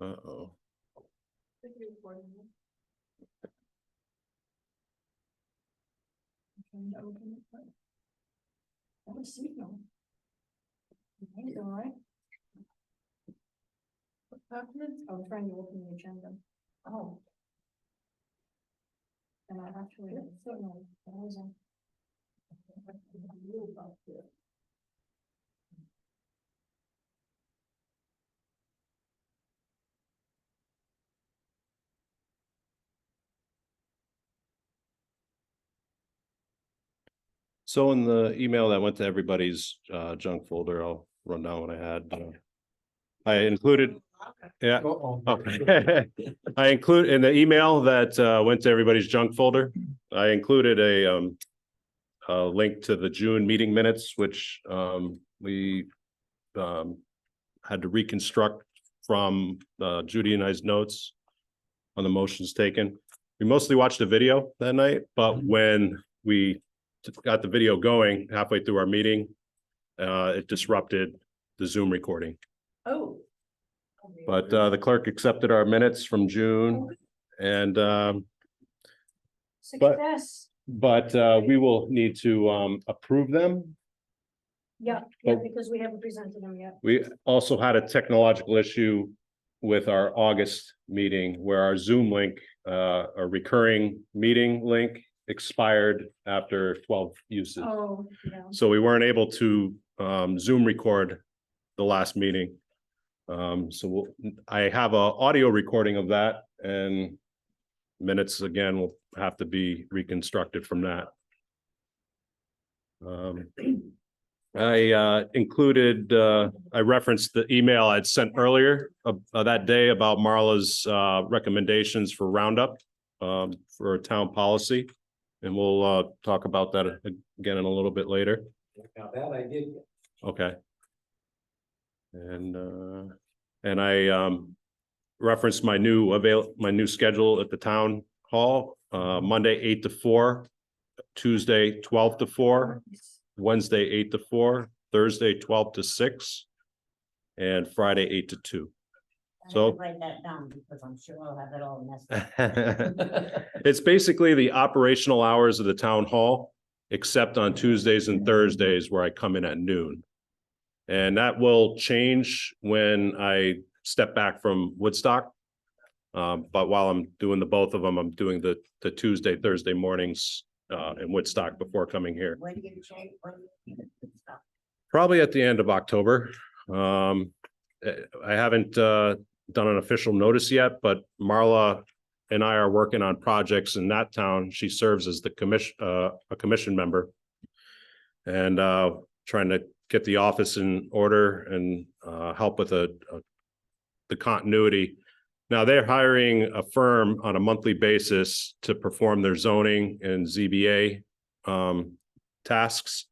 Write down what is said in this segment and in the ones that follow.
Uh-oh. I'm trying to open the agenda. Oh. And I actually, no, that wasn't. So in the email that went to everybody's junk folder, I'll run down what I had. I included, yeah. Okay. I include in the email that went to everybody's junk folder. I included a link to the June meeting minutes, which we had to reconstruct from Judy and I's notes on the motions taken. We mostly watched a video that night, but when we got the video going halfway through our meeting, it disrupted the Zoom recording. Oh. But the clerk accepted our minutes from June, and Success. but we will need to approve them. Yeah, because we haven't presented them yet. We also had a technological issue with our August meeting where our Zoom link, a recurring meeting link, expired after 12 uses. Oh, yeah. So we weren't able to Zoom record the last meeting. So I have a audio recording of that, and minutes again will have to be reconstructed from that. I included, I referenced the email I'd sent earlier that day about Marla's recommendations for Roundup for a town policy. And we'll talk about that again in a little bit later. Now that I did. Okay. And I referenced my new schedule at the town hall, Monday 8 to 4, Tuesday 12 to 4, Wednesday 8 to 4, Thursday 12 to 6, and Friday 8 to 2. So write that down because I'm sure I'll have it all messed up. it's basically the operational hours of the town hall, except on Tuesdays and Thursdays where I come in at noon. And that will change when I step back from Woodstock. But while I'm doing both of them, I'm doing the Tuesday, Thursday mornings in Woodstock before coming here. When do you change? Probably at the end of October. I haven't done an official notice yet, but Marla and I are working on projects in that town. She serves as the a commission member, and trying to get the office in order and help with the continuity. Now they're hiring a firm on a monthly basis to perform their zoning and ZBA tasks.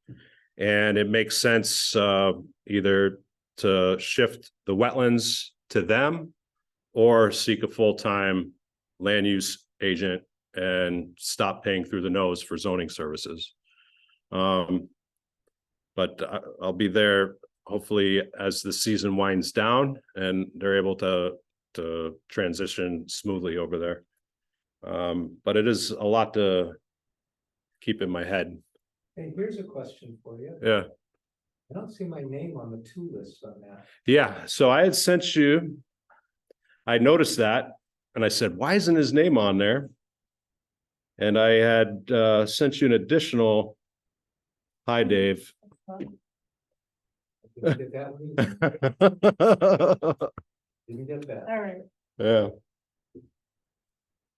And it makes sense either to shift the wetlands to them or seek a full-time land use agent and stop paying through the nose for zoning services. But I'll be there hopefully as the season winds down and they're able to transition smoothly over there. But it is a lot to keep in my head. Hey, here's a question for you. Yeah. I don't see my name on the to list on that. Yeah. So I had sent you, I noticed that and I said, why isn't his name on there? And I had sent you an additional, hi, Dave. Didn't get that one either. Didn't get that. All right. Yeah.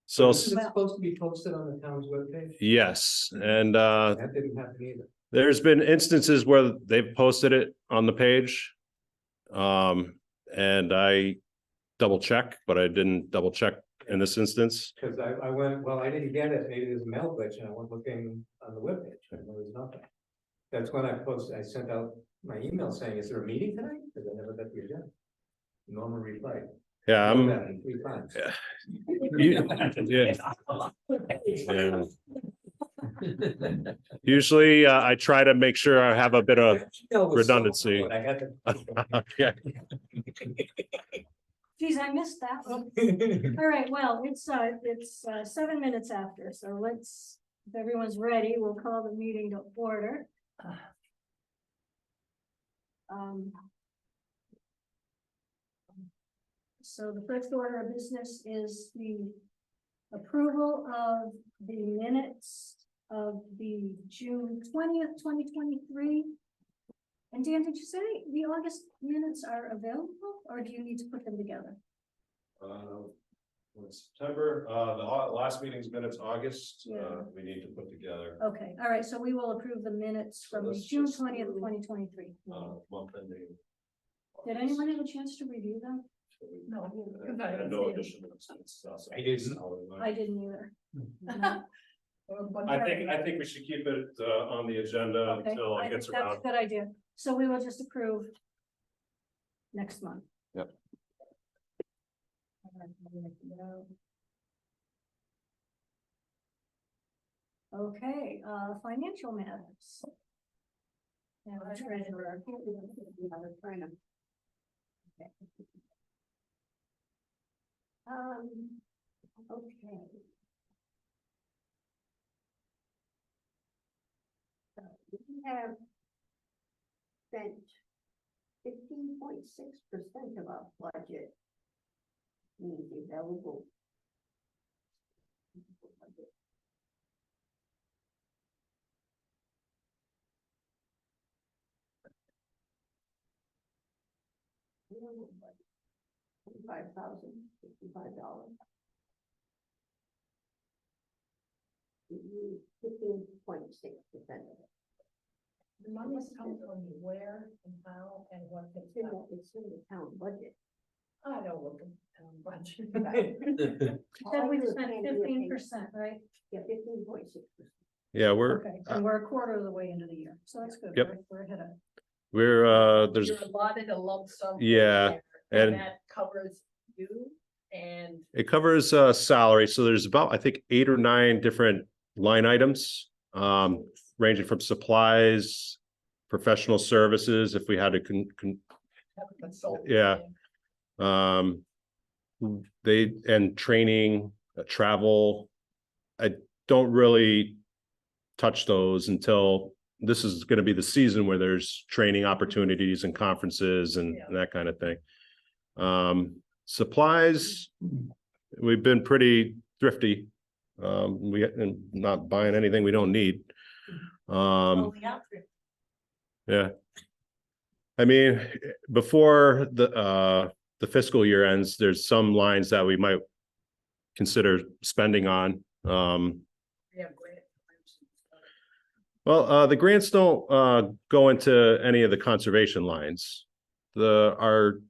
So Is it supposed to be posted on the town's webpage? yes, and That didn't happen either. there's been instances where they've posted it on the page. And I double check, but I didn't double check in this instance. Because I went, well, I didn't get it, maybe there's a mail glitch, and I went looking on the webpage, and there was nothing. That's when I sent out my email saying, is there a meeting tonight? Because I never got the agenda. Norman replied. Yeah, "Know I'm. that in 3 times." Yeah. Usually, I try to make sure I have a bit of Email was so redundancy. good, I had to. yeah. Geez, I missed that one. All right, well, it's 7 minutes after, so let's, if everyone's ready, we'll call the meeting to order. So the first order of business is the approval of the minutes of the June 20th, 2023. And Dan, did you say the August minutes are available, or do you need to put them together? September, the last meeting's minutes, August, Yeah. we need to put together. Okay, all right, so we will approve the minutes So from the let's June just 20th, do, 2023. Month ending. Did anyone have a chance to review them? No. No additional. I didn't. I didn't either. I think we should keep it on the agenda Okay, until I it gets think that's around. a good idea. So we will just approve next month. Yep. Okay, financial matters. And our treasurer. Okay. We have spent 15.6% of our budget means available. $55,055. 15.6% of it. The money comes from where and how and what It's things. it's in the town budget. I don't look at the town budget. Said we spent 15%, right? Yeah, 15.6%. Yeah, we're, Okay, and we're a quarter of the way into the year, so that's good. Yep. We're ahead of. there's, You're allotted a lump sum. Yeah, there, and- that covers you and it covers salary, so there's about, I think, 8 or 9 different line items. Ranging from supplies, professional services, if we had to have a consultant. Yeah. And training, travel. I don't really touch those until this is going to be the season where there's training opportunities and conferences and that kind of thing. Supplies, we've been pretty thrifty. And not buying anything we don't need. Yeah. I mean, before the fiscal year ends, there's some lines that we might consider spending on. Yeah, great. Well, the grants don't go into any of the conservation lines. Our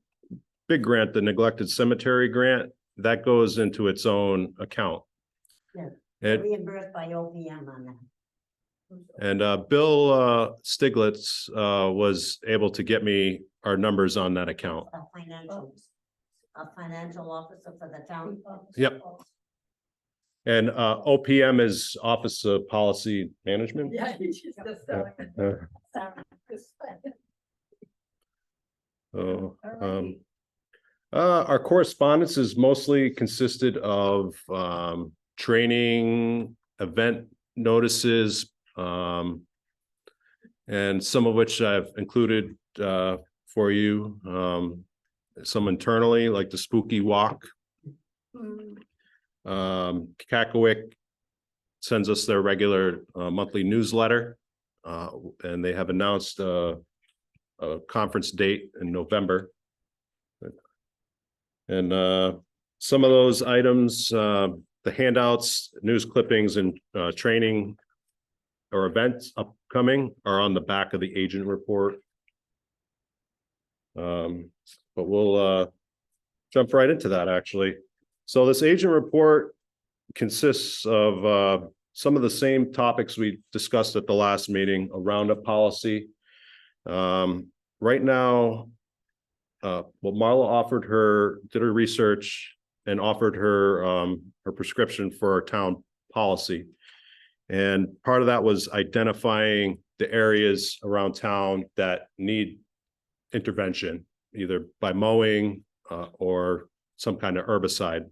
big grant, the neglected cemetery grant, that goes into its own account. Yeah. And Reimbursed by OPM on that. Bill Stiglitz was able to get me our numbers on that account. A financial officer for the town. Yep. And OPM is Office of Policy Management. Yeah, he's just So, Alrighty. our correspondence is mostly consisted of training, event notices, and some of which I've included for you. Some internally, like the Spooky Walk. Cacklewick sends us their regular monthly newsletter, and they have announced a conference date in November. And some of those items, the handouts, news clippings, and training or events upcoming are on the back of the agent report. But we'll jump right into that, actually. So this agent report consists of some of the same topics we discussed at the last meeting, a roundup policy. Right now, Marla did her research and offered her her prescription for our town policy. And part of that was identifying the areas around town that need intervention, either by mowing or some kind of herbicide.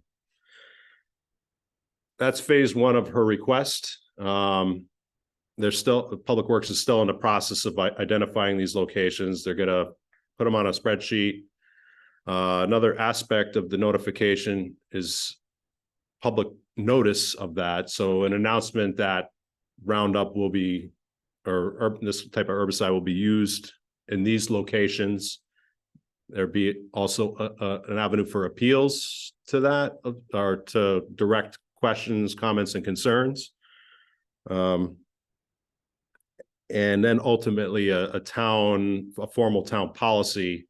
That's phase one of her request. There's still, Public Works is still in the process of identifying these locations. They're gonna put them on a spreadsheet. Another aspect of the notification is public notice of that. So an announcement that Roundup will be, or this type of herbicide will be used in these locations. There be also an avenue for appeals to that, or to direct questions, comments, and concerns. And then ultimately a formal town policy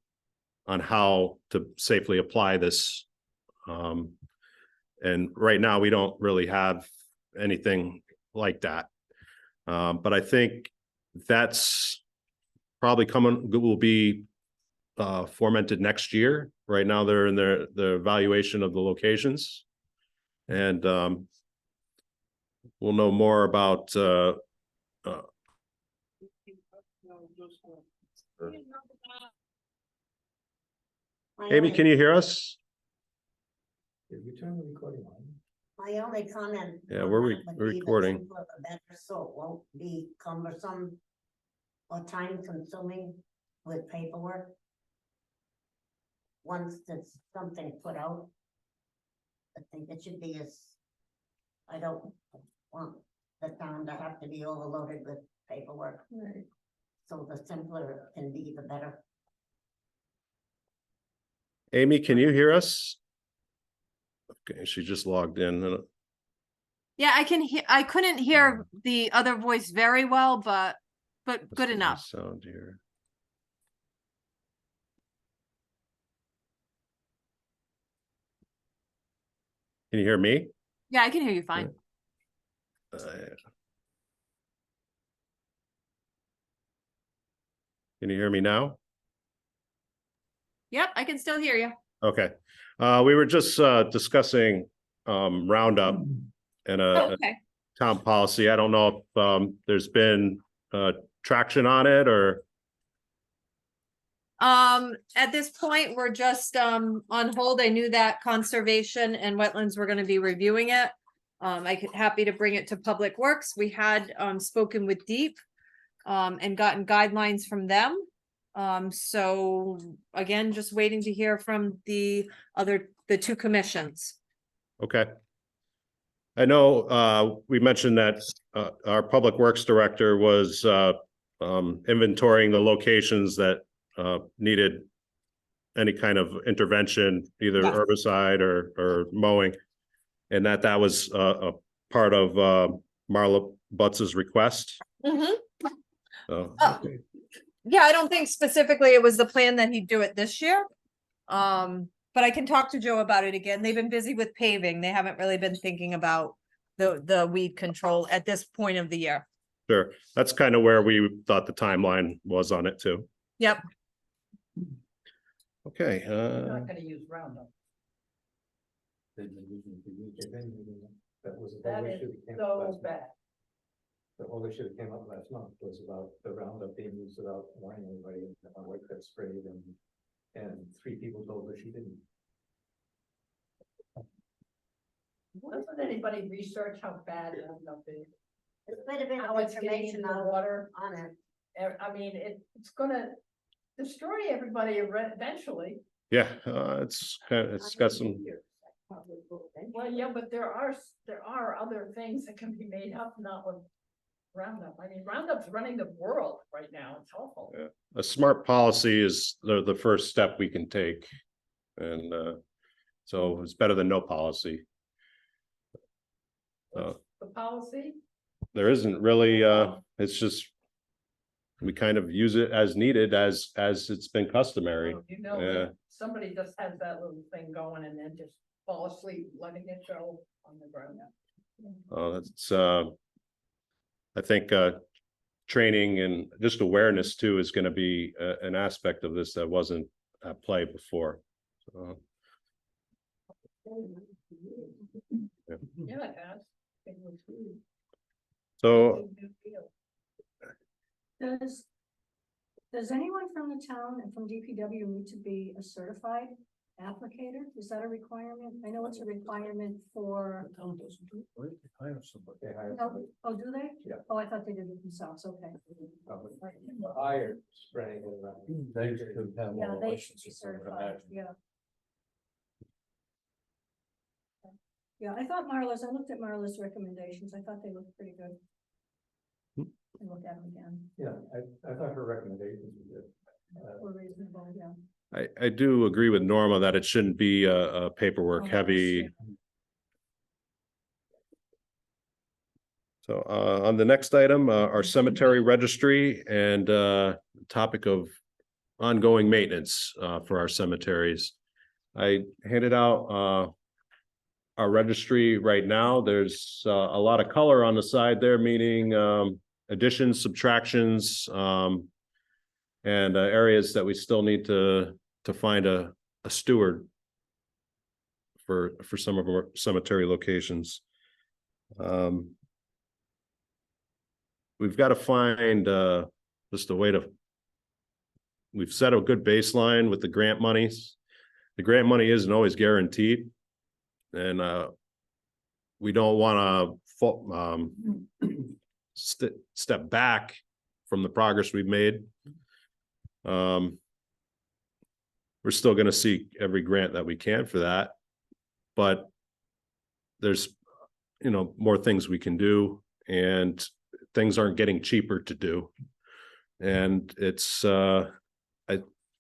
on how to safely apply this. And right now, we don't really have anything like that. But I think that's probably will be fomented next year. Right now, they're in the evaluation of the locations. And we'll know more about Amy, can you hear us? Did you turn the recording on? My only comment. Yeah, on we're that would we're be the recording. simpler the better, so it won't be cumbersome or time consuming with paperwork. Once there's something put out. I think it should be I don't want the town to have to be overloaded with paperwork. Right. So the simpler it can be, the better. Amy, can you hear us? Okay, she just logged in. Yeah, I can hear, I couldn't hear the other voice very well, but good enough. Sound here. Can you hear me? Yeah, I can hear you fine. Can you hear me now? Yep, I can still hear you. Okay, we were just discussing Roundup and Oh, a okay. town policy. I don't know if there's been traction on it or. At this point, we're just on hold. I knew that conservation and wetlands were gonna be reviewing it. I could happy to bring it to Public Works. We had spoken with Deep and gotten guidelines from them. So again, just waiting to hear from the two commissions. Okay. I know we mentioned that our Public Works Director was inventorying the locations that needed any kind of intervention, either Yes. herbicide or mowing. And that was a part of Marla Butts's request. Mhm. So, Oh. Yeah, I don't think specifically it was the plan that he'd do it this year. But I can talk to Joe about it again. They've been busy with paving. They haven't really been thinking about the weed control at this point of the year. sure, that's kind of where we thought the timeline was on it too. Yep. Okay, We're not gonna use Roundup. That was the That whole is issue that came up so last month. bad. The whole issue that came up last month was about the Roundup being used without warning anybody, and my wife got sprayed and 3 people told her she didn't. Doesn't anybody research how bad Roundup is? There's quite a bit How of it's getting information into the out water? on it. I mean, it's gonna destroy everybody eventually. yeah, it's got some, Well, yeah, but there are other things that can be made up, not with Roundup. I mean, Roundup's running the world right now. It's awful. Yeah. A smart policy is the first step we can take. And so it's better than no policy. What's the policy? There isn't really, it's just we kind of use it as needed as it's been customary. Oh, you know, Yeah. that somebody just has that little thing going and then just fall asleep, letting it go on the ground. That's I think training and just awareness too is going to be an aspect of this that wasn't at play before. So, Yeah, it has. It was really so a big deal. Does anyone from the town and from DPW need to be a certified applicator, is that a requirement? I know it's a requirement for, They hire no, oh, do they? Yeah. Oh, I thought they did it themselves, okay. somebody, hired spreading it around. Yeah, they should be certified, yeah. Yeah, I thought Marla's, I looked at Marla's recommendations, I thought they looked pretty good. I looked at them again, Yeah, I thought her recommendations were good. were reasonable, yeah. I do agree with Norma that it shouldn't be a paperwork Oh, heavy. So on the next item, our cemetery registry and topic of ongoing maintenance for our cemeteries. I handed out our registry right now. There's a lot of color on the side there, meaning additions, subtractions, and areas that we still need to find a steward for some of our cemetery locations. We've got to find just a way to. We've set a good baseline with the grant monies. The grant money isn't always guaranteed, and we don't want to step back from the progress we've made. We're still going to seek every grant that we can for that, but there's, more things we can do, and things aren't getting cheaper to do. And it's,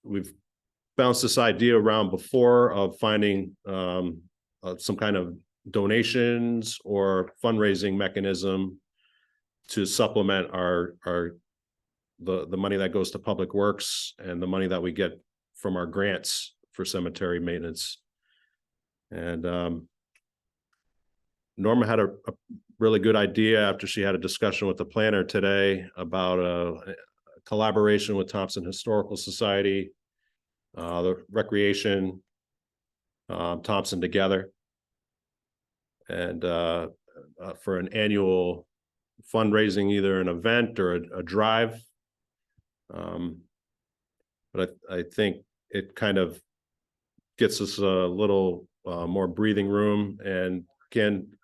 we've bounced this idea around before of finding some kind of donations or fundraising mechanism to supplement the money that goes to Public Works and the money that we get from our grants for cemetery maintenance. And Norma had a really good idea after she had a discussion with the planner today about a collaboration with Thompson Historical Society, the recreation, Thompson together, and for an annual fundraising, either an event or a drive. But I think it kind of gets us a little more breathing room, and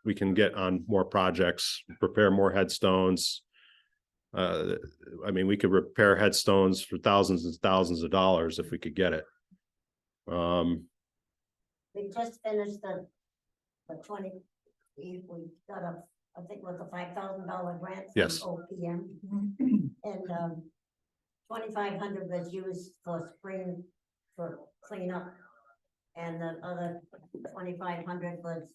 we can get on more projects, prepare more headstones. I mean, we could repair headstones for thousands and thousands of dollars if we could get it. We just finished the 20, we got I think it was a $5,000 grant. From Yes. OPM. And 2,500 was used for spring, for cleanup. And the other 2,500 was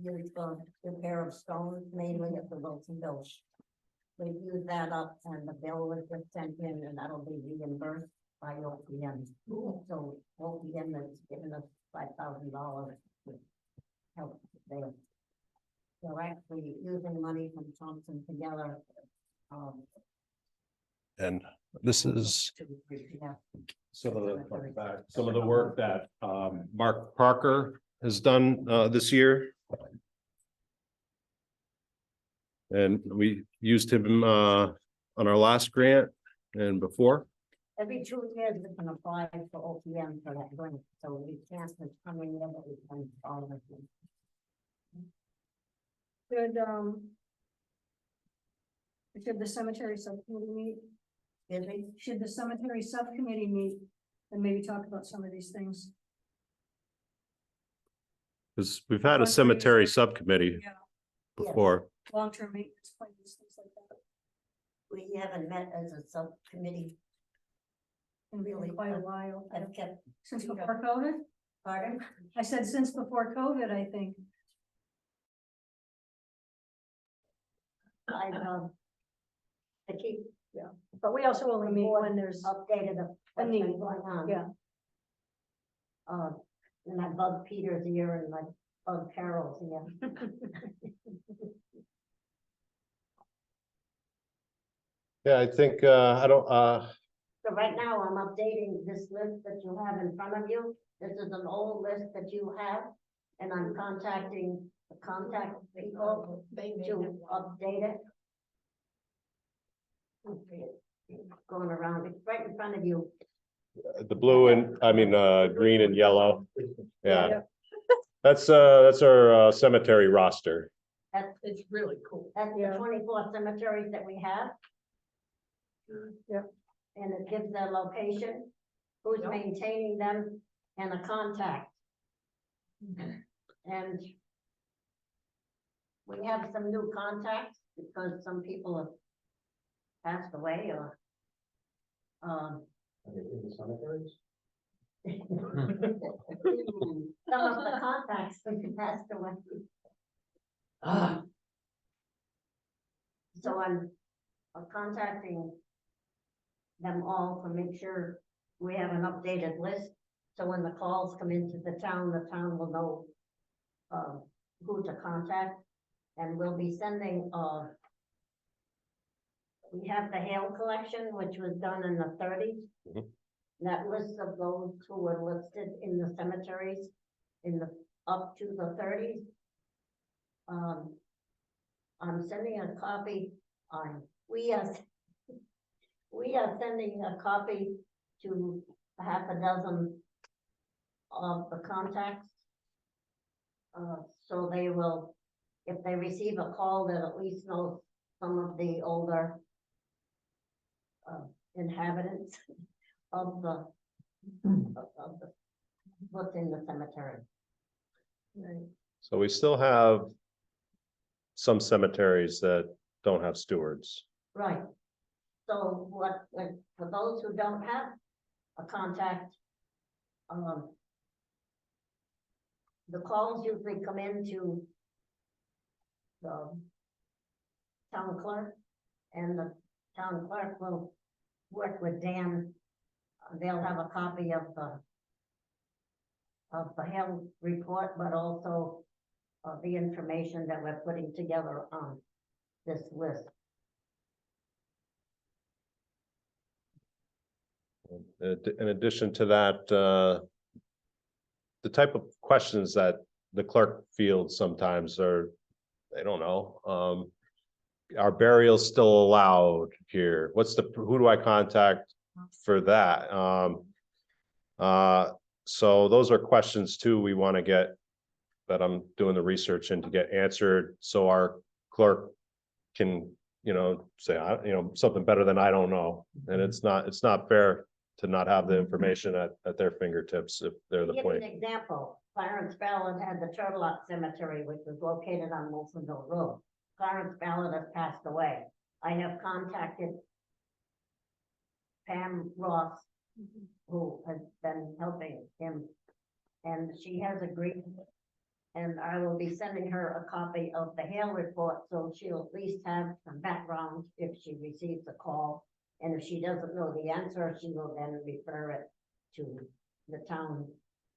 used for repair of stones, mainly at the Wilson Village. We used that up, and the bill was just sent in, and that'll be reimbursed by OPM. So OPM has given us $5,000 to help there. So we're actually using money from Thompson together. And this is Yeah. some of the work that Mark Parker has done this year. And we used him on our last grant and before. Every 2 years we can apply for OPM for that grant, so we can't just come in there, but we can follow it. Should the cemetery subcommittee meet? Excuse me? Should the cemetery subcommittee meet and maybe talk about some of these things? Because we've had a cemetery subcommittee Yeah. before. Long-term maintenance plans, things like that. We haven't met as a subcommittee. In really quite a while. I've kept, Since before COVID? pardon? I said since before COVID, I think. I keep But we also only meet when there's, updated of what's need, been going on. yeah. And I bug Peter's ear and I bug Carol's ear. Yeah, I think I don't. So right now, I'm updating this list that you have in front of you. This is an old list that you have, and I'm contacting the contact people to update it. Okay, going around, it's right in front of you. The blue and, I mean, green and yellow, yeah. Yeah. That's our cemetery roster. It's really cool. That's the Yeah. 24 cemeteries that we have. Yeah. And it gives their location, who's Yep. maintaining them, and a contact. And we have some new contacts because some people have passed away or Are they in the cemeteries? some of the contacts have passed away. So I'm contacting them all to make sure we have an updated list. So when the calls come into the town will know who to contact. And we'll be sending, we have the hail collection, which was done in the 30s. Mhm. That list of those who were listed in the cemeteries in the, up to the 30s. I'm sending a copy we are sending a copy to half a dozen of the contacts. So they will, if they receive a call, they'll at least know some of the older inhabitants of the, what's in the cemetery. Right. So we still have some cemeteries that don't have stewards. Right. So for those who don't have a contact, the calls usually come into the town clerk, and the town clerk will work with Dan. They'll have a copy of the health report, but also the information that we're putting together on this list. In addition to that, the type of questions that the clerk fields sometimes are, they don't know. Are burials still allowed here? Who do I contact for that? So those are questions too we want to get, that I'm doing the research in to get answered, so our clerk can, say, something better than I don't know. And it's not fair to not have the information at their fingertips if they're the To give you point. an example, Clarence Ballard had the Turtle Rock Cemetery, which was located on Wilsonville Road. Clarence Ballard has passed away. I have contacted Pam Ross, who has been helping him, and she has agreed. And I will be sending her a copy of the hail report, so she'll at least have some background if she receives a call. And if she doesn't know the answer, she will then refer it to the town.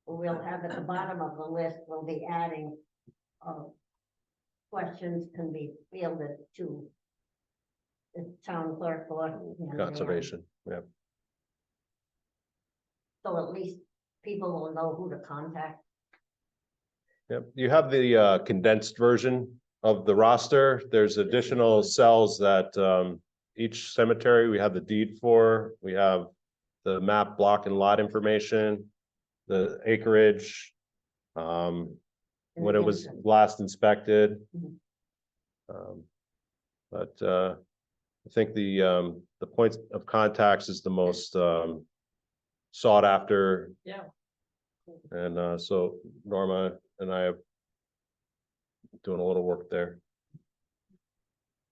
We'll have at the bottom of the list, we'll be adding, questions can be fielded to the town clerk or. Conservation, yeah. So at least people will know who to contact. Yep, you have the condensed version of the roster. There's additional cells that each cemetery, we have the deed for, we have the map, block and lot information, the acreage, when it was last inspected. But I think the points of contacts is the most sought after. Yeah. And so Norma and I have doing a little work there.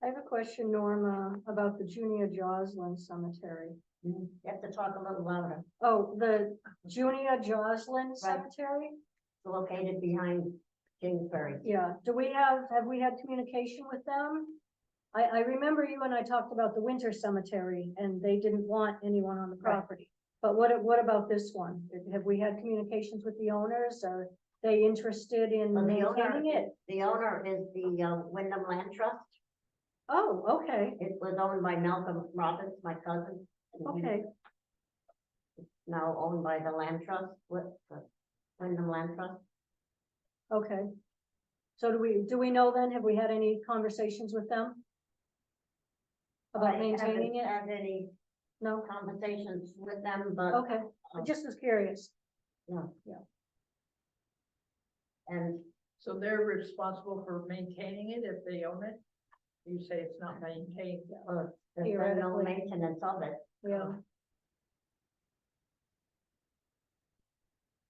I have a question, Norma, about the Junia Joslin Cemetery. You have to talk a little louder. Oh, the Junia Joslin Cemetery? Located behind Kingsbury. Yeah, have we had communication with them? I remember you and I talked about the Winter Cemetery and they didn't want anyone on the property. But what about this one? Have we had communications with the owners? Are they interested in Well, maintaining it? The owner is the Wyndham Land Trust. Oh, okay, It was owned by Malcolm Robbins, my cousin. and he's okay. Now owned by the Land Trust, with the Wyndham Land Trust. Okay. So do we know then, have we had any conversations with them? About maintaining it? I haven't had any No, conversations with them, but, okay, I just was curious. no. Yeah. And So they're responsible for maintaining it if they own it? You say it's not maintained. there's been no Theoretically. maintenance of it Yeah,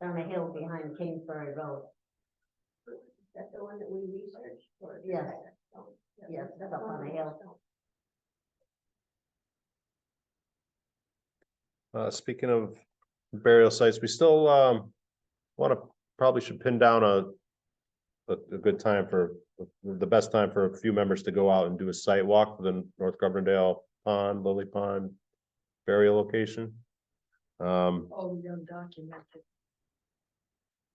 on a hill behind Kingsbury Road. That's the one that we researched for? Yes, yes, it's up on a hill. Speaking of burial sites, we still, probably should pin down a good time for, the best time for a few members to go out and do a site walk for the North Coverdale Pond, Lily Pond burial location. Oh, you're documented.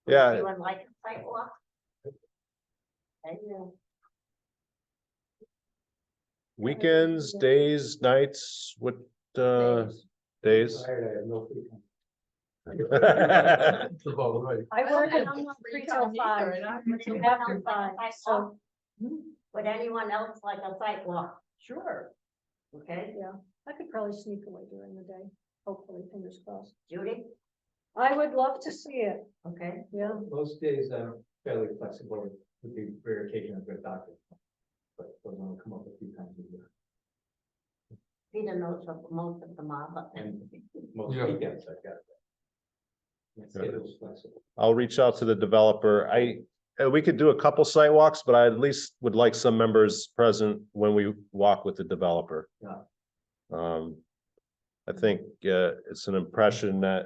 Yeah. You would like a sidewalk? And, Weekends, days, nights, what, days? Tired, I have no free time. That's about right. I work don't at have three free till time five. either, and I'm- Would Two anyone after else like five, a so, sidewalk? Would anyone else like a sidewalk? Sure. Okay, yeah, I could probably sneak away during the day, hopefully, fingers crossed. Judy? I would love to see it, Okay, yeah. Most days I'm fairly flexible, would be rare occasion I've got a doctor. But I'm gonna come up a few times a year, Peter knows of most of them are, but and most weekends I've got. My schedule's flexible. I'll reach out to the developer. We could do a couple site walks, but I at least would like some members present when we walk with the developer. Yeah. I think, it's an impression that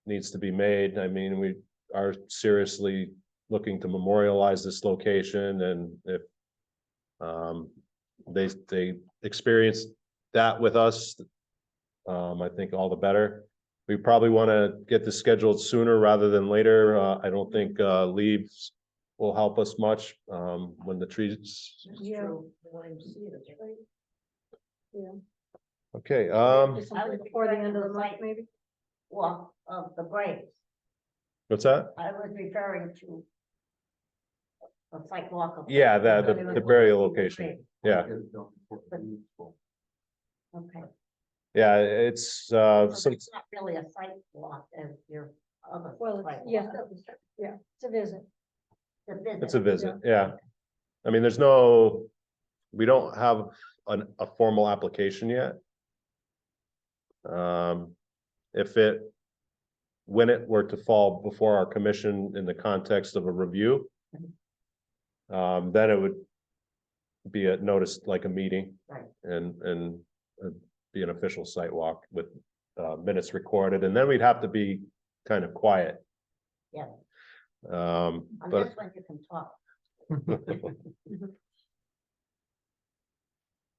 needs to be made. I mean, we are seriously looking to memorialize this location, and if they experienced that with us, I think all the better. We probably want to get this scheduled sooner rather than later. I don't think leaves will help us much when the trees. Yeah. True. The YMCA is right. Yeah. Okay, Do I something would before the prefer end of the the month, site- maybe? walk of the graves. what's that? I was referring to a sidewalk of. Yeah, the Anyone burial wants to see the location. grave. Yeah, Okay. yeah, it's So some, it's not really a sidewalk as your other. Well, it's- yeah, yeah, it's a visit. it's a visit, yeah. I mean, we don't have a formal application yet. When it were to fall before our commission in the context of a review, then it would be a notice like a meeting. Right. And be an official site walk with minutes recorded, and then we'd have to be kind of quiet. Yeah. Um, On but this one you can talk.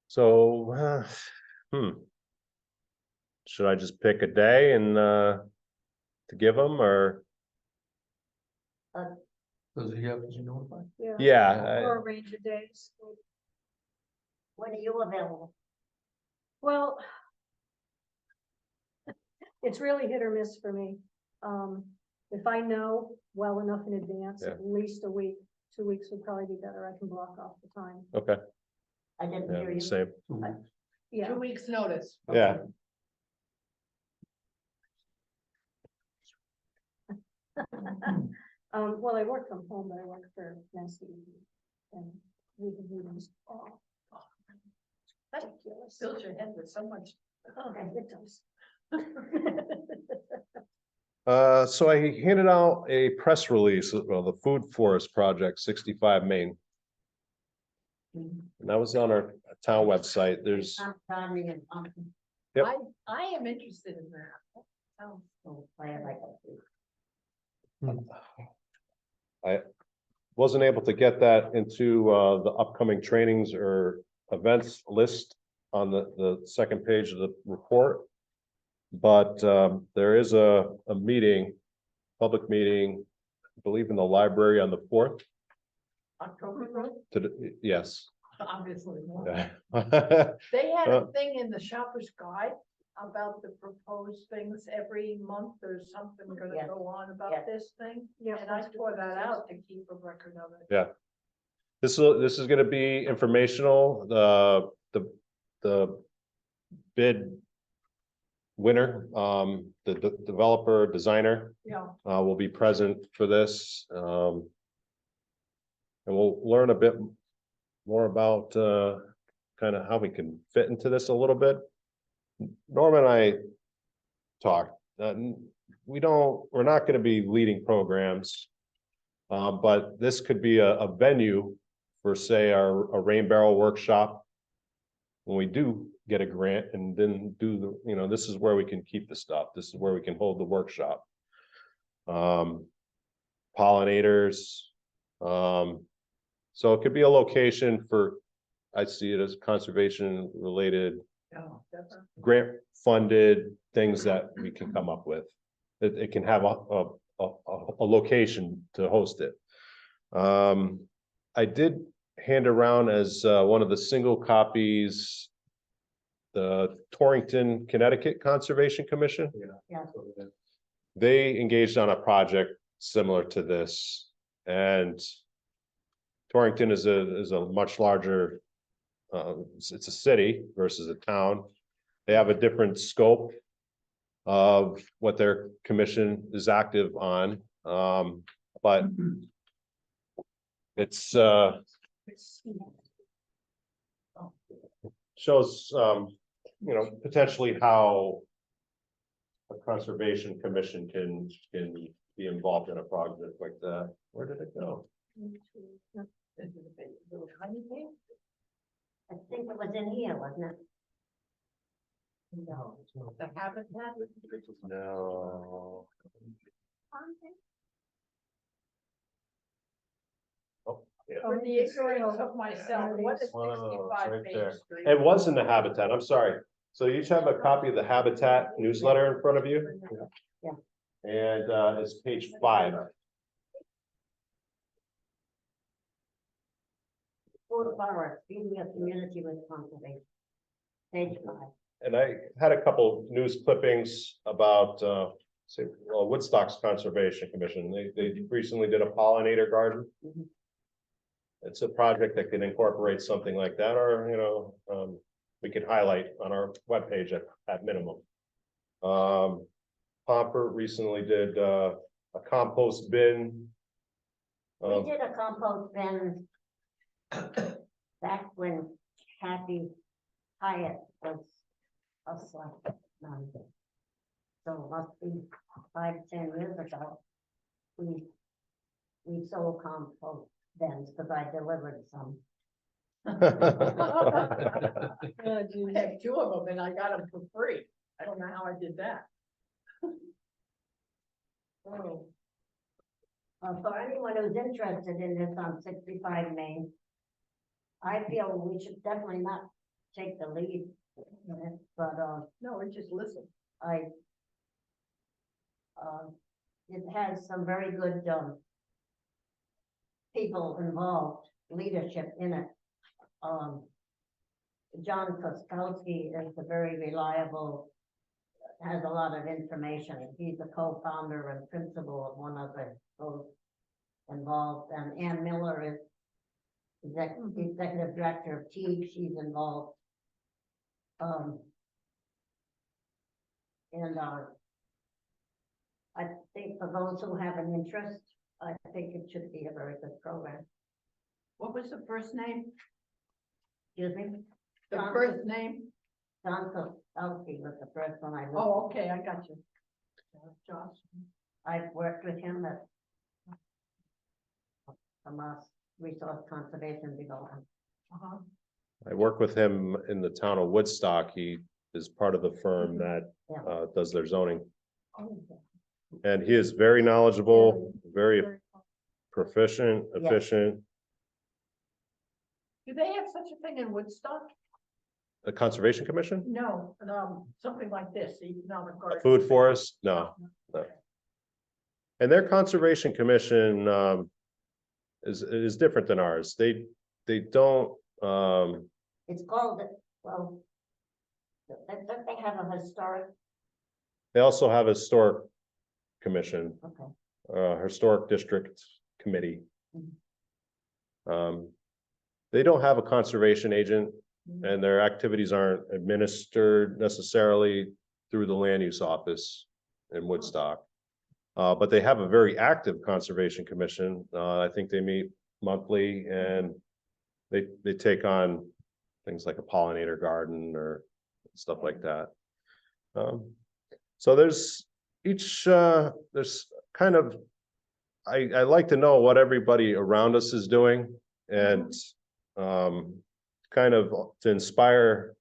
so, should I just pick a day and to give them, or? Does he have to be notified? Yeah, Or a range of days. When are you available? Well, it's really hit or miss for me. If I know well enough in advance, at least a week, 2 weeks would probably be better. I can block off the time. okay, I didn't hear yeah, you. same, Yeah, 2 weeks' notice. yeah. well, I work from home, but I work for Massey and we have meetings all. That Ridiculous. fills your head with so much. Oh, it does. So I handed out a press release, well, the Food Forest Project 65 Main. And that was on our town website. There's, I'm Tommy and, Yep. I am interested in that. Sounds oh, I have like a. I wasn't able to get that into the upcoming trainings or events list on the second page of the report. But there is a meeting, public meeting, I believe in the library on the 4th. October, Yes. obviously. Yeah. They had a thing in the shopper's guide about the proposed things every month. There's something gonna Yes. go on Yes. about this thing. Yeah. And I tore that out to keep a record of it. Yeah. This is gonna be informational, the bid Winter, the developer, designer, Yeah, will be present for this. And we'll learn a bit more about, kind of how we can fit into this a little bit. Norman and I talked, we're not gonna be leading programs. But this could be a venue for, say, a rain barrel workshop. When we do get a grant and then do this is where we can keep the stuff. This is where we can hold the workshop. Pollinators. So it could be a location for, I see it as conservation related, yeah, definitely. grant funded things that we can come up with. It can have a location to host it. I did hand around as one of the single copies the Torrington, Connecticut Conservation Commission. Yeah. They engaged on a project similar to this, and Torrington is a much larger, it's a city versus a town. They have a different scope of what their commission is active on, but it's shows potentially how a conservation commission can be involved in a project like that. Where did it go? Little tiny thing? I think it was in here, wasn't it? No, the habitat. No. Oh, yeah. For the experience of myself, what is Oh, it's 65 right Main there. Street? It was in the Habitat, I'm sorry. So you each have a copy of the Habitat newsletter in front of you? Yeah. And it's page 5. Food forest, feeding a community with conservation. Page 5. And I had a couple news clippings about Woodstock's Conservation Commission. They recently did a pollinator garden. Mhm. It's a project that can incorporate something like that, or we could highlight on our webpage at minimum. Pomper recently did a compost bin. We did a compost bin back when Kathy Hyatt was a select member. So it must be 5-10 years ago. We sold compost bins because I delivered some. I have 2 of them and I got them for free. I don't know how I did that. Oh, For anyone who's interested in this on 65 Main, I feel we should definitely not take the lead in it, but no, it's just listen. it has some very good people involved, leadership in it. John Koskowski is a very reliable, has a lot of information. He's a co-founder and principal of one of those involved, and Ann Miller is executive director of Teague. She's involved. I think for those who have an interest, I think it should be a very good program. What was the first name? Excuse me? The John- first name? John Koskowski was the first one I looked. Oh, okay, I got you. Josh. I've worked with him at Mass Resource Conservation Development. Uh-huh. I work with him in the town of Woodstock. He is part of the firm that Yeah. does their zoning. Oh, And he is very knowledgeable, very proficient, Yeah. efficient. do they have such a thing in Woodstock? The Conservation Commission, No, something like this, the economic a garden. food forest, no. And their Conservation Commission is different than ours. They don't It's called, well, don't they have a historic? they also have a historic commission, Okay. historic district committee. Mhm. They don't have a conservation agent Mhm. and their activities aren't administered necessarily through the land use office in Woodstock. But they have a very active conservation commission. I think they meet monthly and they take on things like a pollinator garden or stuff like that. So there's kind of, I like to know what everybody around us is doing and kind of to inspire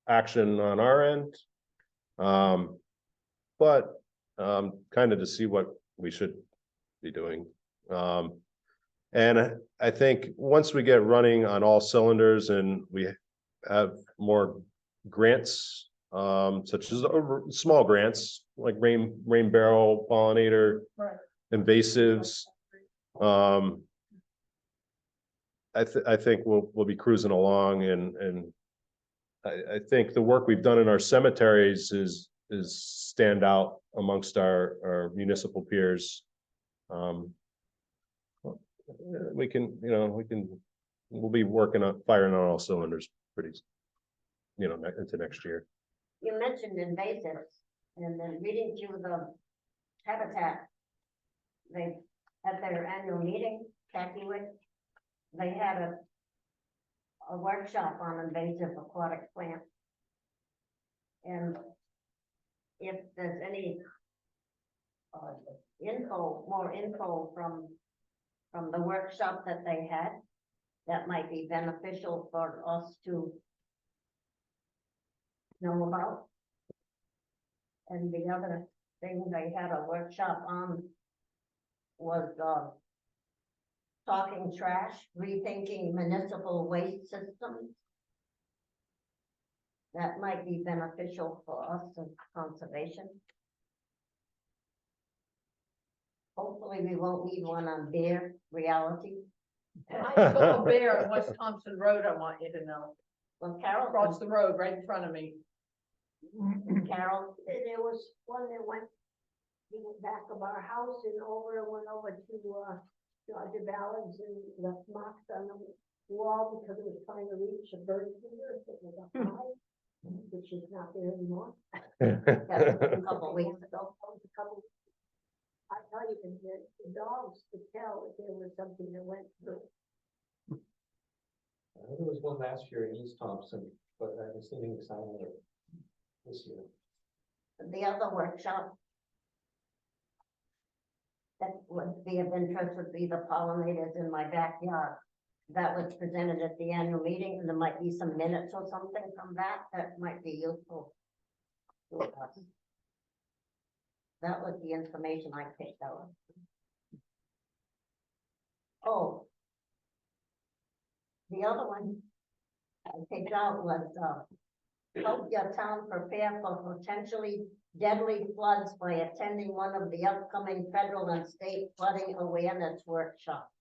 action on our end. But kind of to see what we should be doing. And I think once we get running on all cylinders and we have more grants, such as small grants like rain barrel, pollinator, Right. invasives. I think we'll be cruising along and I think the work we've done in our cemeteries is stand out amongst our municipal peers. We'll be firing on all cylinders pretty, into next year. You mentioned invasives, and then reading through the Habitat, they, at their annual meeting, Cacuit, they had a workshop on invasive aquatic plants. And if there's any more info from the workshop that they had, that might be beneficial for us to know about. And the other thing they had a workshop on was talking trash, rethinking municipal waste systems. That might be beneficial for us in conservation. Hopefully we won't need one on Bear Reality. I saw a bear on West Thompson Road, I want you to know, Well, Carol, across the road right in front of me. Carol, There was one that went in the back of our house and went over to, Dodger Ballard's and left marks on the wall because it was trying to reach a bird feeder that was up high, which is not there anymore. that was a couple weeks ago. I tell you, the dogs could tell if there was something that went through. There was one last year in East Thompson, but I haven't seen any sign of it this year. The other workshop that would be of interest would be the pollinators in my backyard. That was presented at the annual meeting, and there might be some minutes or something from that might be useful to us. That was the information I picked out. Oh. The other one I picked out was, help your town prepare for potentially deadly floods by attending one of the upcoming federal and state flooding awareness workshops.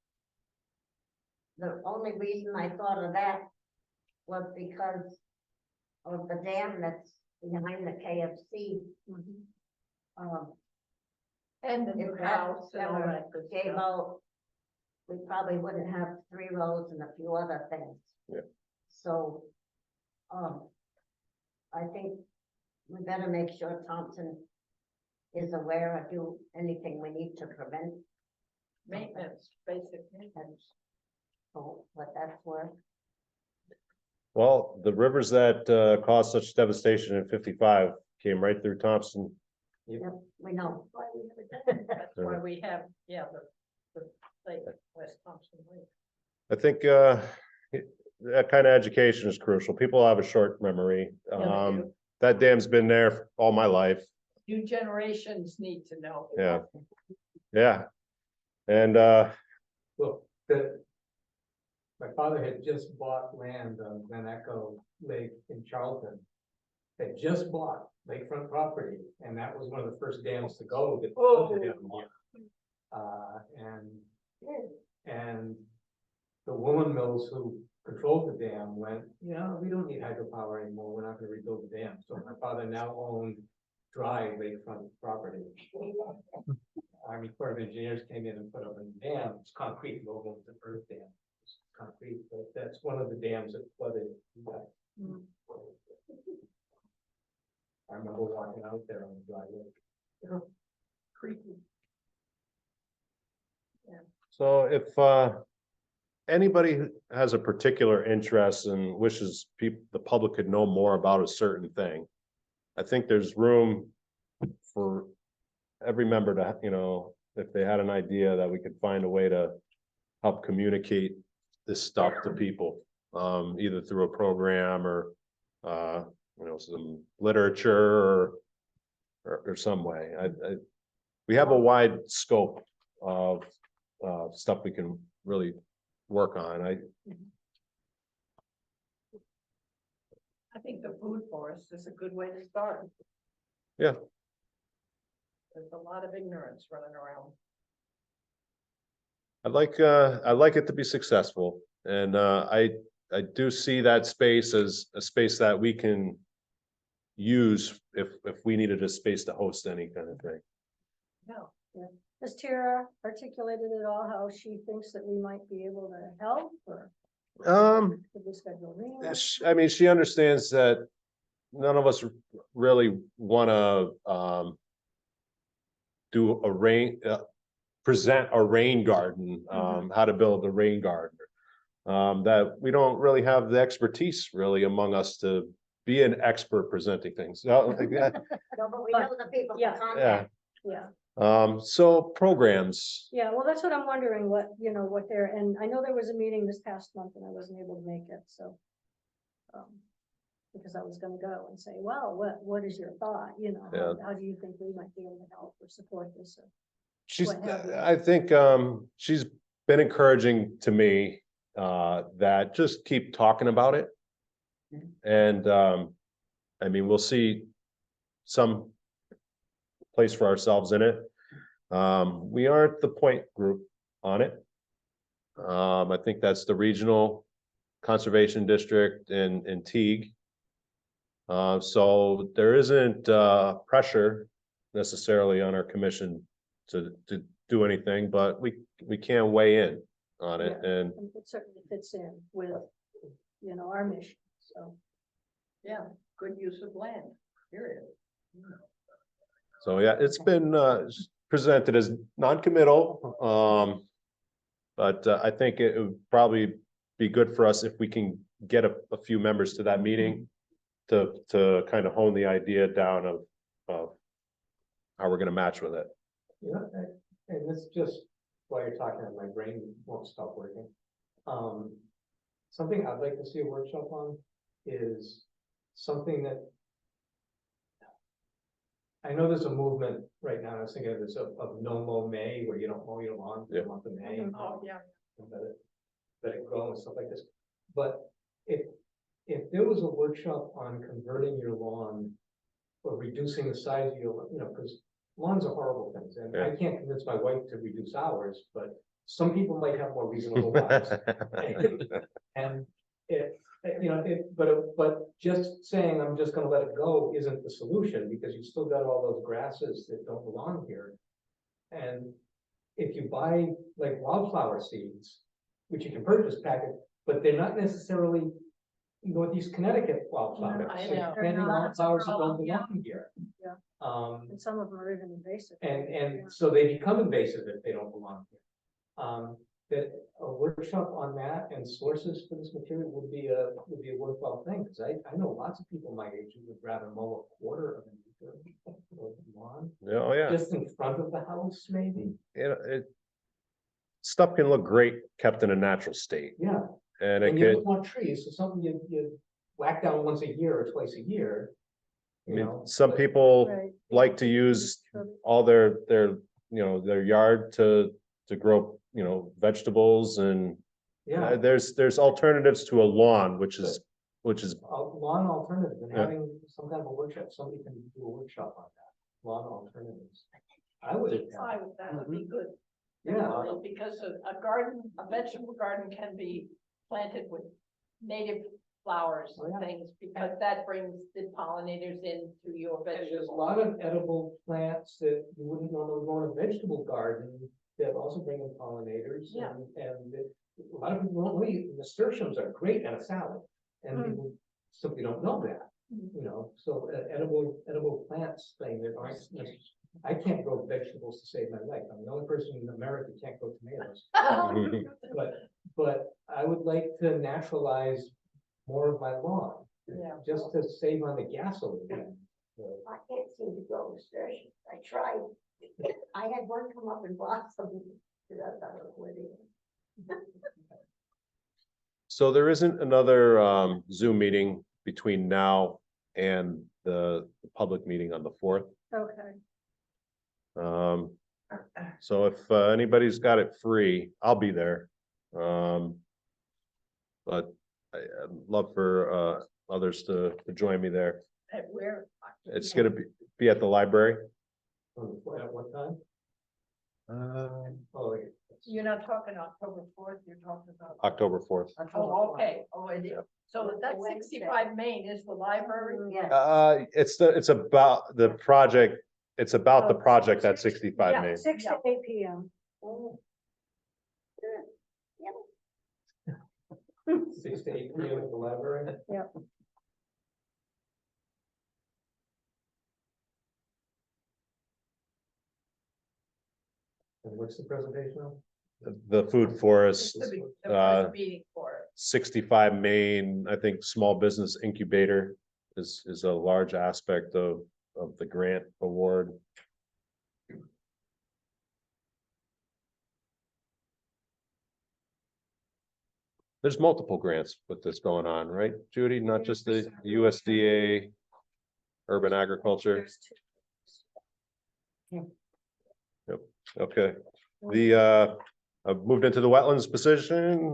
The only reason I thought of that was because of the dam that's behind the KFC. And the If new that house and all ever that good gave stuff. out, we probably wouldn't have 3 roads and a few other things. Yeah. So, I think we better make sure Thompson is aware or do anything we need to prevent. Maintenance, basic maintenance. So, what that's worth. Well, the rivers that caused such devastation in 55 came right through Thompson. Yep, we know. That's why we have, the lake, West Thompson Lake. I think that kind of education is crucial. People have a short memory. they do. That dam's been there all my life. New generations need to know. Yeah. Yeah. And Well, my father had just bought land on Van Echo Lake in Charlton. Had just bought lakefront property, and that was one of the first dams to go. That flooded him. And the Woolen Mills who controlled the dam went, we don't need hydropower anymore, we're not gonna rebuild the dam. So my father now owned dry lakefront property. Army Corps of Engineers came in and put up a dam, it's concrete, no one was an earth dam. It's concrete, but that's one of the dams that flooded. I remember walking out there on the driveway. Creepy. So if anybody has a particular interest and wishes the public could know more about a certain thing, I think there's room for every member to, if they had an idea that we could find a way to help communicate this stuff to people, either through a program or some literature or some way. We have a wide scope of stuff we can really work on. I think the food forest is a good way to start. Yeah. There's a lot of ignorance running around. I'd like it to be successful, and I do see that space as a space that we can use if we needed a space to host any kind of thing. No. Has Tara articulated at all how she thinks that we might be able to help or? Could we schedule a meeting? I mean, she understands that none of us really wanna do a present a rain garden, how to build a rain garden. That we don't really have the expertise really among us to be an expert presenting things. No, but we know the people to Yeah. contact. Yeah, So programs, yeah, well, that's what I'm wondering, what they're, and I know there was a meeting this past month and I wasn't able to make it, so. Because I was gonna go and say, well, what is your thought, how do you think we might be able to help or support this? she's, What have you. I think, she's been encouraging to me, that just keep talking about it. And, I mean, we'll see some place for ourselves in it. We aren't the point group on it. I think that's the regional conservation district in Teague. So there isn't pressure necessarily on our commission to do anything, but we can weigh in on it. And And it certainly fits in with, our mission, so. Yeah, good use of land, period. so, yeah, it's been presented as non-committal. But I think it would probably be good for us if we can get a few members to that meeting to kind of hone the idea down of how we're gonna match with it. And this just, while you're talking, my brain won't stop working. Something I'd like to see a workshop on is something that. I know there's a movement right now, I was thinking of this of no mow May, where you don't mow your lawn for the month of May. Oh, yeah. Let it grow and stuff like this. But if there was a workshop on converting your lawn or reducing the size of your, because lawns are horrible things, and I can't convince my wife to reduce ours, but some people might have more reasonable ones. And but just saying, I'm just gonna let it go isn't the solution, because you've still got all those grasses that don't belong here. And if you buy like wildflower seeds, which you can purchase packet, but they're not necessarily Northeast Connecticut wildflowers. I They're know. depending on flowers that don't Yeah. belong here. Yeah. Um, And some of them are even invasive. and so they become invasive if they don't belong here. That a workshop on that and sources for this material would be a worthwhile thing, because I know lots of people my age who would rather mow a quarter of an acre of lawn, Yeah, oh yeah, just in front of the house, maybe. stuff can look great kept in a natural state, Yeah, and it and you could. don't want trees, so something you whack down once a year or twice a year. I You mean, know, some but- people Right. like to use all their yard to grow, vegetables, and Yeah, there's alternatives to a lawn, which is a lawn alternative, and Yeah. having some kind of a workshop, somebody can do a workshop on that, lawn alternatives. I would. Fine with that would be good. Yeah. Really, because a garden, a vegetable garden can be planted with native flowers Oh, and yeah. things, because that brings the pollinators into your And there's a vegetables. lot of edible plants that you wouldn't normally grow in a vegetable garden that also bring in pollinators. Yeah. And a lot of people don't know, nasturtiums are great at a salad, and Mm. people simply don't know that. you know, so edible plants thing that aren't, I can't grow vegetables to save my life. I'm the only person in America who can't grow tomatoes. But I would like to naturalize more of my lawn, Yeah. just to save on the gas a little bit. I can't seem to grow asparagus. I tried. I had one come up and blossom. That's not what it is. So there isn't another Zoom meeting between now and the public meeting on the 4th. Okay, So if anybody's got it free, I'll be there. But I'd love for others to join me there. At where? It's gonna be at the library. At what time? Oh, yeah. You're not talking October 4th, you're talking about. October 4th. Oh, okay, oh, it is. Yeah. So that's Wednesday. 65 Main is the library? Yeah. It's about the project. It's about the project at 65 Yeah. Main. 6 to 8 p.m. Oh. Good. Yep. 6 to 8 p.m. at the library. Yep. And what's the presentation on? The food forest, It's the uh, first meeting for it. 65 Main, I think, small business incubator is a large aspect of the grant award. There's multiple grants with this going on, right, Judy? Not just the USDA urban agriculture. There's two. Okay, I've moved into the wetlands position.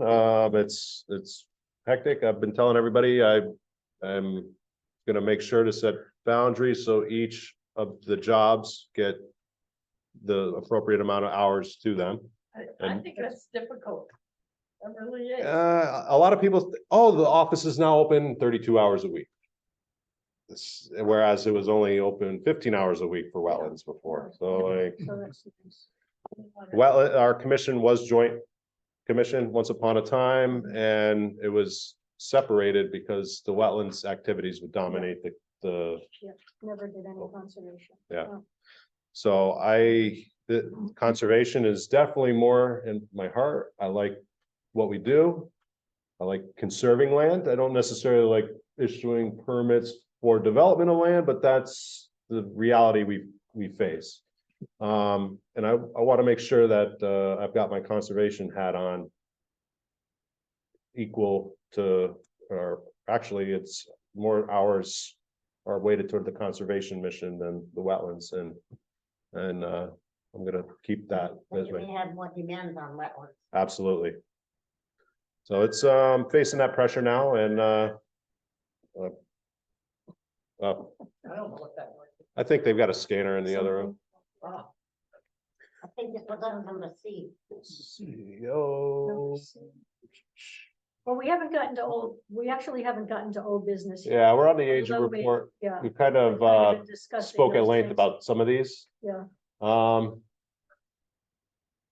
It's hectic. I've been telling everybody I'm gonna make sure to set boundaries so each of the jobs get the appropriate amount of hours to them. I think that's difficult. It really is. A lot of people, oh, the office is now open 32 hours a week. Whereas it was only open 15 hours a week for wetlands before, so like. So that's nice. Well, our commission was joint commission once upon a time, and it was separated because the wetlands activities would dominate the, Never did any conservation. Yeah. No. so the conservation is definitely more in my heart. I like what we do. I like conserving land. I don't necessarily like issuing permits for development of land, but that's the reality we face. And I want to make sure that I've got my conservation hat on equal to, or actually it's more hours are weighted toward the conservation mission than the wetlands, and I'm gonna keep that as We my, have more demands on wetlands. absolutely. So it's facing that pressure now, and I don't know what that was. I think they've got a scanner in the other room. Wow. I think this was on number C. CEO. Well, we actually haven't gotten to old business. yet. Yeah, we're on the agent Although we- report. Yeah. We kind we're of kind of discussing spoke at those length things. about some of these. Yeah.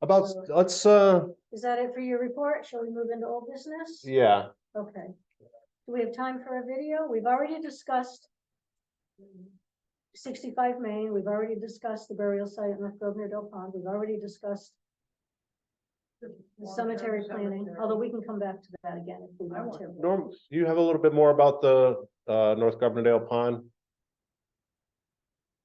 About, let's, Is that it for your report? Shall we move into old business? yeah, Okay. Do we have time for a video? We've already discussed 65 Main. We've already discussed the burial site in North Grove near Del Pond. We've already discussed the cemetery planning, although we can come back to that again if we want to. Norm, do you have a little bit more about the North Governordale Pond?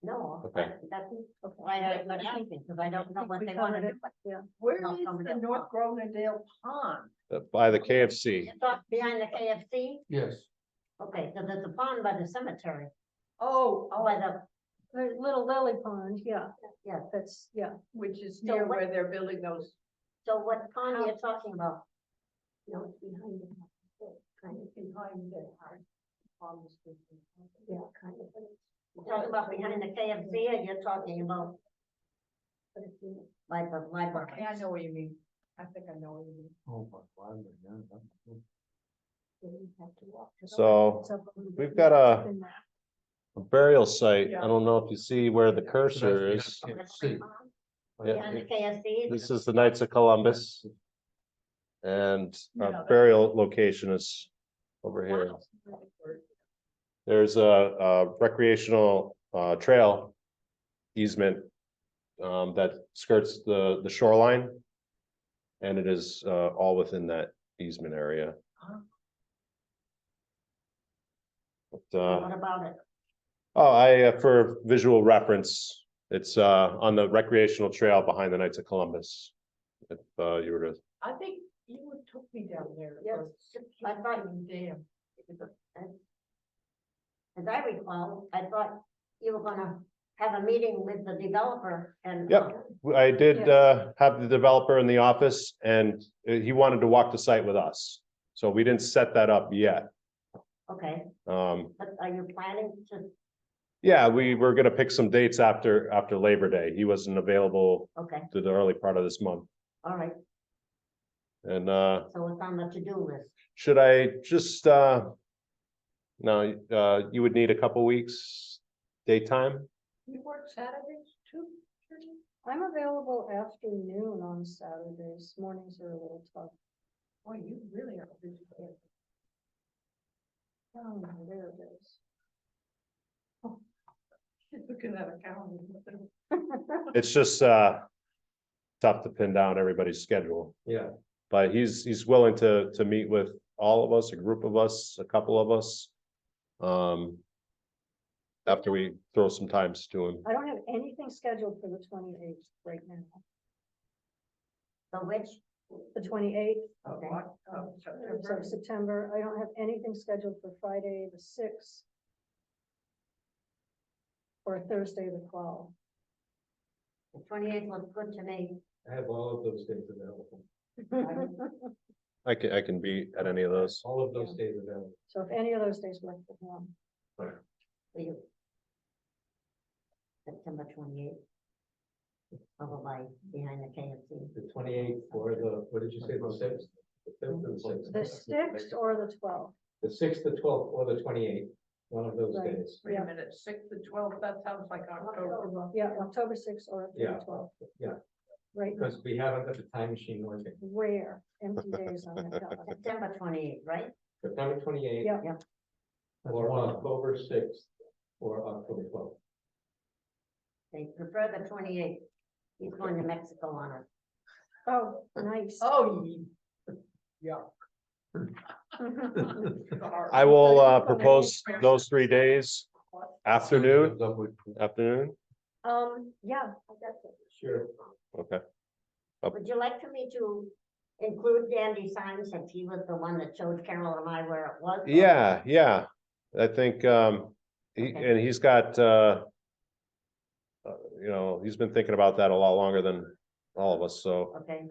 No, Okay. that's why I'm not asking, because I don't know what We they want to covered do. it. Yeah. Where North is the Grosvenor North Grosvenor Pond? By the KFC. You thought behind the KFC? Yes. Okay, so there's a pond by the cemetery, Oh, by the, The little lily pond, yeah, yeah, that's, yeah. which is So near what- where they're building those. so what pond are you talking about? No, it's behind it. Kind of, Behind the yeah, kind of. You're talking about behind the KFC, or you're talking about? Like the library? Yeah, I know what you mean. I think I know what you mean. So It's up a little bit. we've got Yeah, it's been there. a burial site. I don't know if you see where the cursor is. Behind the KFC? This is the Knights of Columbus. And our burial location is over here. There's a recreational trail easement that skirts the shoreline. And it is all within that easement area. But, What about it? for visual reference, it's on the recreational trail behind the Knights of Columbus. If you were to, I think you took me down there. Yes, I thought, Damn. as I recall, I thought you were gonna have a meeting with the developer and. Yep. I did have the developer in the office and he wanted to walk the site with us. So we didn't set that up yet. Okay, Um, but are you planning to, yeah, we were gonna pick some dates after Labor Day. He wasn't available okay, to the early part of this month. all right, And so it's on the to-do list. should I just no, you would need a couple weeks daytime? You work Saturdays too? Shirley? I'm available afternoon on Saturdays. Mornings are a little tough. Boy, you really are busy. Oh, there it is. She's looking at a calendar. It's just tough to pin down everybody's schedule, Yeah, but he's willing to meet with all of us, a group of us, a couple of us. After we throw some times to him. I don't have anything scheduled for the 28th right now. So which, The 28th okay, of September. I don't have anything scheduled for Friday, the 6th. Or Thursday, the 12th. the 28th looks good to me. I have all of those days available. I can be at any of those. All of those days available. So if any of those days work for him. For you. September 28th. Over by, behind the KFC. The 28th or what did you say, the 6th? The 5th or the 6th? The 6th or the 12th. The 6th, the 12th, or the 28th, one of those Right. days. Wait a minute, 6th to 12th, that sounds like October. Yeah, October 6th or Yeah, October 12th. yeah, Right, because we haven't got the time machine working. rare empty days on the calendar. September 28th, right? September 28th. Yeah. Or October 6th, or October 12th. They prefer the 28th. He's going to Mexico on it. Oh, nice. Oh, yeah. I will propose those 3 days, afternoon. Yeah, I got it. Sure. Okay, Would you like for me to include Dandy Signs since he was the one that showed Carol and I where it was? yeah, I think Okay. and he's got you know, he's been thinking about that a lot longer than all of us, so. Okay,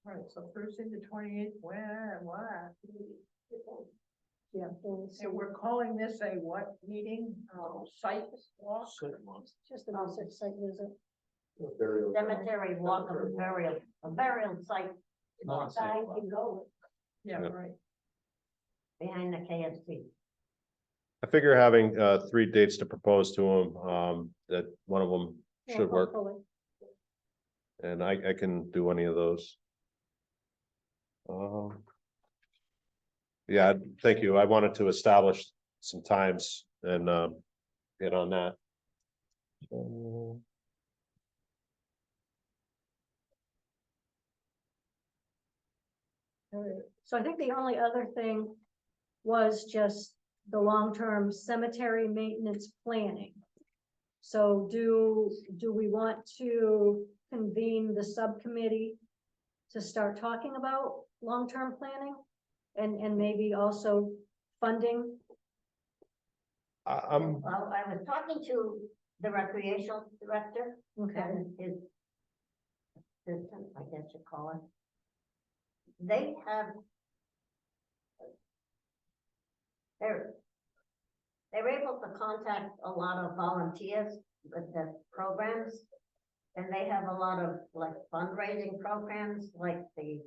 All right, so Thursday the 28th, where, what? Yeah. we'll see. And we're calling this a what meeting? Site walk? Just a basic site visit. cemetery walk of a burial site. I can go. Yeah, Yeah. right. Behind the KFC. I figure having 3 dates to propose to him, that one of them Yeah, should work, hopefully. and I can do any of those. Yeah, thank you. I wanted to establish some times and get on that. All right. So I think the only other thing was just the long-term cemetery maintenance planning. So do we want to convene the subcommittee to start talking about long-term planning? And maybe also funding? I'm Well, I was talking to the recreational director Okay, and his assistant, I guess you call it. They have. They're able to contact a lot of volunteers with the programs. And they have a lot of like fundraising programs, like the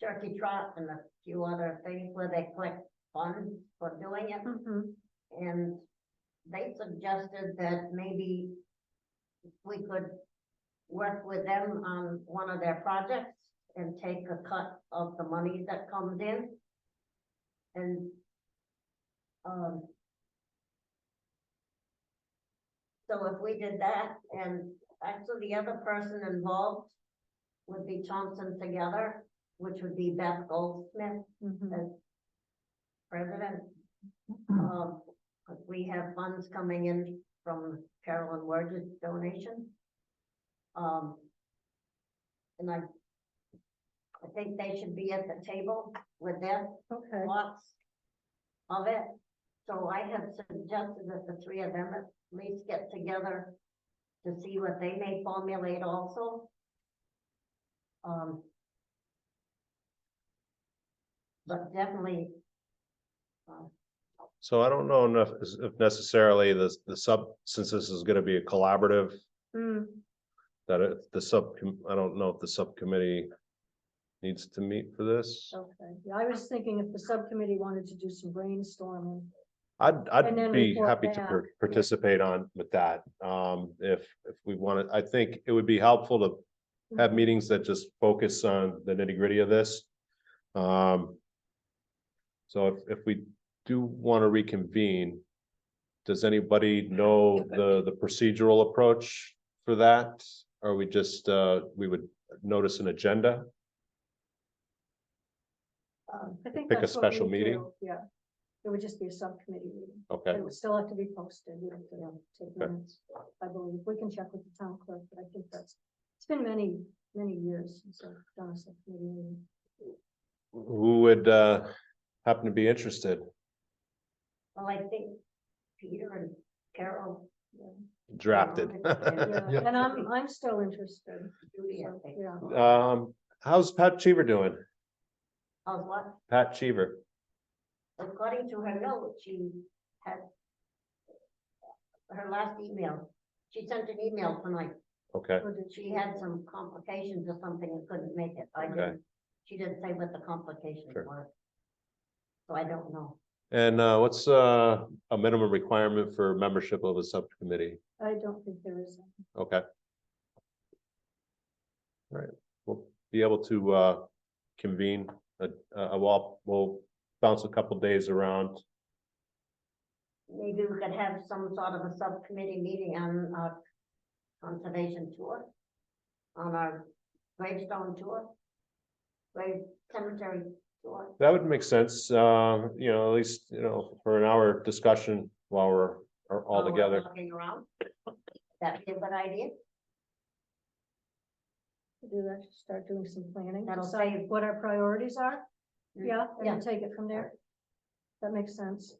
turkey trot and a few other things where they collect funds for doing it. mhm, And they suggested that maybe we could work with them on one of their projects and take a cut of the money that comes in. And, so if we did that, and actually the other person involved would be Thompson Together, which would be Beth Goldsmith Mhm. as president. 'Cause we have funds coming in from Carolyn Wurge's donation. And I think they should be at the table with their Okay, lots of it. So I have suggested that the three of them at least get together to see what they may formulate also. But definitely, So I don't know if necessarily the since this is gonna be a collaborative, Mm, that I don't know if the subcommittee needs to meet for this. okay, yeah, I was thinking if the subcommittee wanted to do some brainstorming. I'd And then be report happy to back. participate on with that. If we wanted, I think it would be helpful to have Mhm. meetings that just focus on the nitty gritty of this. So if we do want to reconvene, does anybody know the procedural approach for that? Or we just, we would notice an agenda? I think Pick a that's what special we meeting? do, yeah. It would just be a subcommittee meeting. Okay, It would still have to be posted, you have to take Okay. minutes, I believe. We can check with the town clerk, but I think it's been many, many years since I've done a subcommittee meeting. who would happen to be interested? well, I think Peter and Carol. Drafted. Yeah, and I'm still interested. Judy, I So, think. yeah, How's Pat Cheever doing? How's what? Pat Cheever. According to her note, she had her last email, she sent an email tonight. Okay, or did She had some complications or something and couldn't make it. Okay. She didn't say what the complications Sure. were. So I don't know. and what's a minimum requirement for membership of a subcommittee? I don't think there is. Okay. All right, we'll be able to convene, we'll bounce a couple days around. Maybe we could have some sort of a subcommittee meeting on our conservation tour. On our gravestone tour. Grave cemetery tour. That would make sense, at least, for an hour discussion while we're all While we're together. Walking around. That'd be a good idea. To do that, start doing some planning, That'll decide save- what our priorities are. Yeah, and Yeah. then take it from there. That makes sense.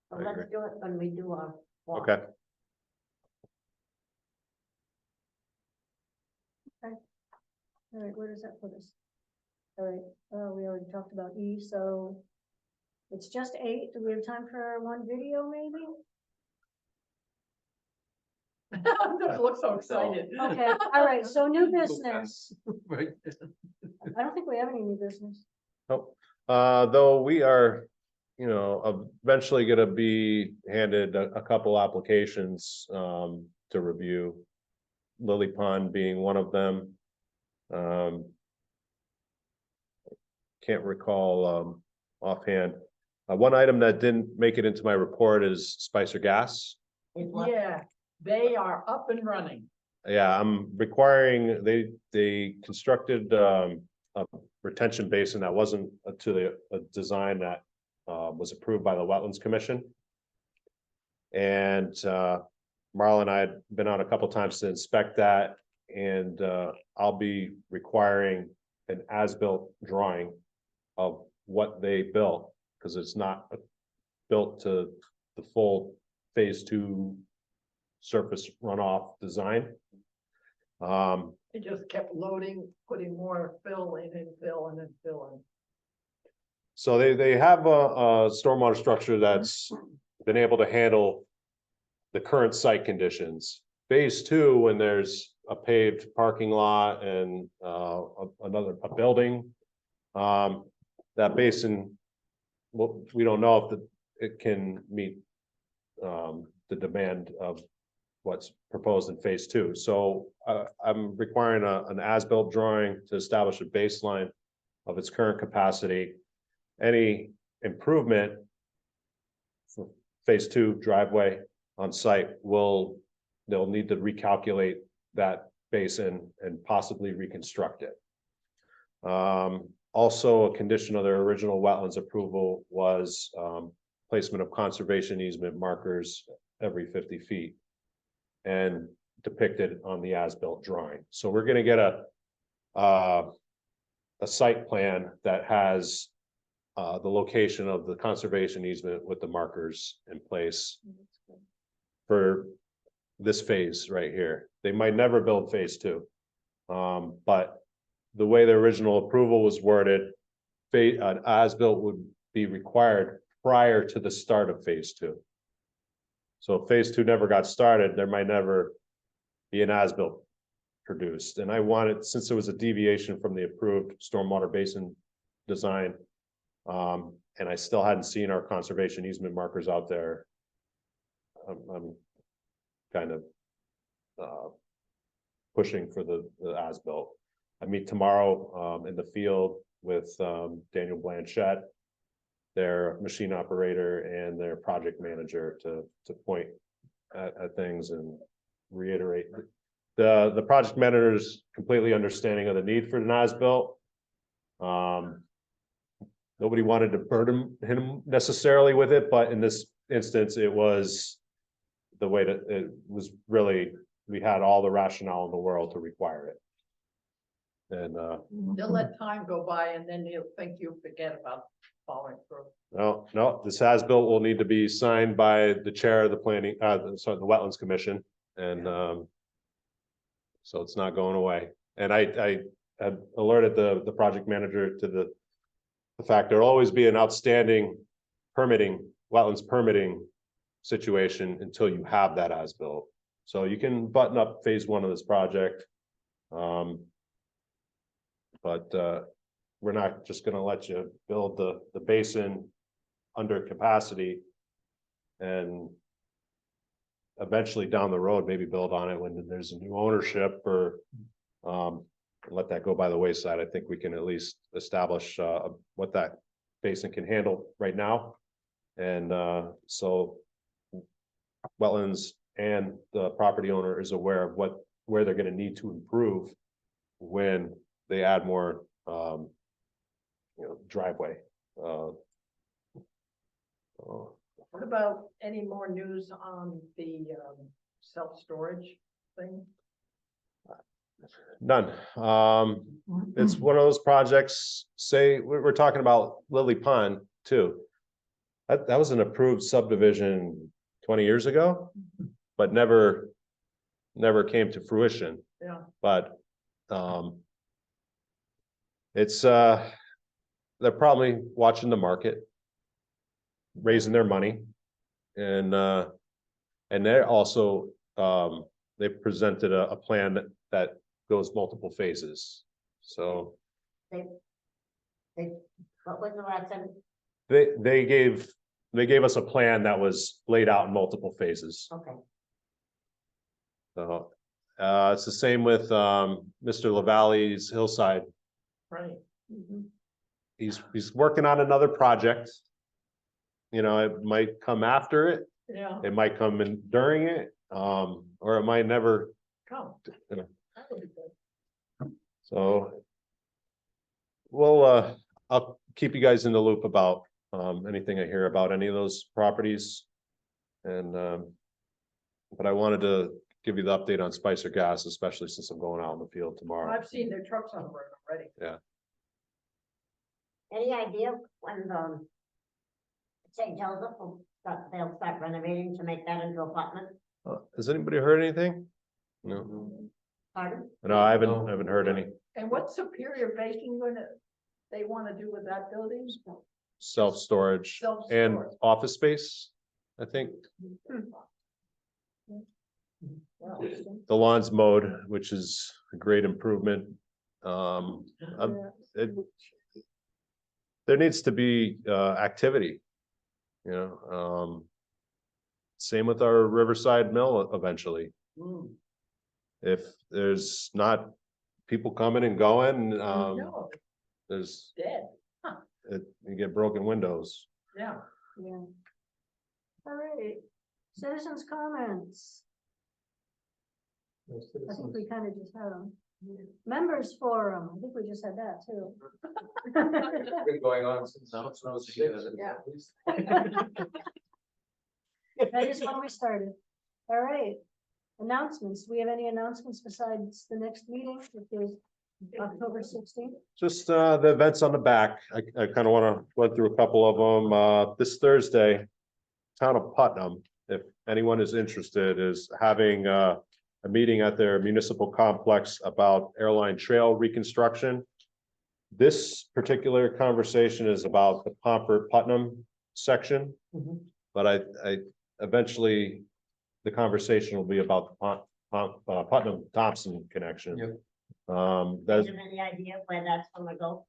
So I let's agree. do it when we do our walk. Okay, All right, where does that put us? All right, we already talked about E, so it's just 8. Do we have time for one video, maybe? Don't look so excited. Okay, all right, so new business. I don't think we have any new business. though we are, eventually gonna be handed a couple applications to review. Lily Pond being one of them. Can't recall offhand. One item that didn't make it into my report is Spicer Gas. Is what? Yeah, they are up and running. Yeah, I'm requiring, they constructed a retention basin that wasn't to a design that was approved by the Wetlands Commission. And Marla and I had been out a couple times to inspect that, and I'll be requiring an as-built drawing of what they built, because it's not built to the full phase 2 surface runoff design. They just kept loading, putting more fill in and fill and then fill in. So they have a stormwater structure that's been able to handle the current site conditions. Phase 2, when there's a paved parking lot and a building, that basin, well, we don't know if it can meet the demand of what's proposed in phase two. So I'm requiring an as-built drawing to establish a baseline of its current capacity. Any improvement for phase two driveway on site they'll need to recalculate that basin and possibly reconstruct it. Also, a condition of their original wetlands approval was placement of conservation easement markers every 50 feet and depicted on the as-built drawing. So we're gonna get a site plan that has the location of the conservation easement with the markers in place for this phase right here. They might never build phase two. But the way the original approval was worded, an as-built would be required prior to the start of phase two. So if phase two never got started, there might never be an as-built produced. And I wanted, since there was a deviation from the approved stormwater basin design, and I still hadn't seen our conservation easement markers out there, I'm kind of pushing for the as-built. I meet tomorrow in the field with Daniel Blanchette, their machine operator and their project manager to point at things and reiterate. The project manager's completely understanding of the need for an as-built. Nobody wanted to burden him necessarily with it, but in this instance, it was the way that it was really, we had all the rationale in the world to require it. And They'll let time go by and then you'll think you forget about following through. no, this as-built will need to be signed by the chair of the planning, the Wetlands Commission, and so it's not going away. And I had alerted the project manager to the fact there'll always be an outstanding wetlands permitting situation until you have that as-built. So you can button up phase one of this project. But we're not just gonna let you build the basin under capacity and eventually down the road, maybe build on it when there's a new ownership, or let that go by the wayside. I think we can at least establish what that basin can handle right now. And so wetlands and the property owner is aware of where they're gonna need to improve when they add more driveway. What about any more news on the self-storage thing? None. It's one of those projects, say, we're talking about Lily Pond too. That was an approved subdivision 20 years ago, but never came to fruition. Yeah. But it's they're probably watching the market, raising their money, and they're also they presented a plan that goes multiple phases. So What was the last time? they gave us a plan that was laid out in multiple phases. Okay, So it's the same with Mr. LaValle's Hillside. Right. He's working on another project. You know, it might come after it, Yeah, it might come in during it, or it might never. come. You know. That would be good. So we'll I'll keep you guys in the loop about anything I hear about any of those properties. And but I wanted to give you the update on Spicer Gas, especially since I'm going out in the field tomorrow. I've seen their trucks on the road already. any idea when St. Joseph they'll start renovating to make that into apartment? Has anybody heard anything? No, Pardon? no, I haven't heard any. And what's Superior Baking they wanna do with that building? Self-storage and Self-storage. office space, I think. Wow. The lawn's mowed, which is a great improvement. There needs to be activity, you know, same with our Riverside Mill eventually. Mm. If there's not people coming and going, No, there's, dead, you get broken windows. yeah. Yeah. All right, citizens' comments. Most I think citizens- we kind of just had them. Members forum, I think we just had that too. Been going on since. Yeah. That is when we started. All right. Announcements. Do we have any announcements besides the next meeting, which is October 16th? Just the events on the back. I kind of want to run through a couple of them. This Thursday, Town of Putnam, if anyone is interested, is having a meeting at their municipal complex about airline trail reconstruction. This particular conversation is about the Pomfret Putnam section. Mhm. But I eventually, the conversation will be about the Putnam Thompson connection. Yep. Do That's, you have any idea where that's gonna go?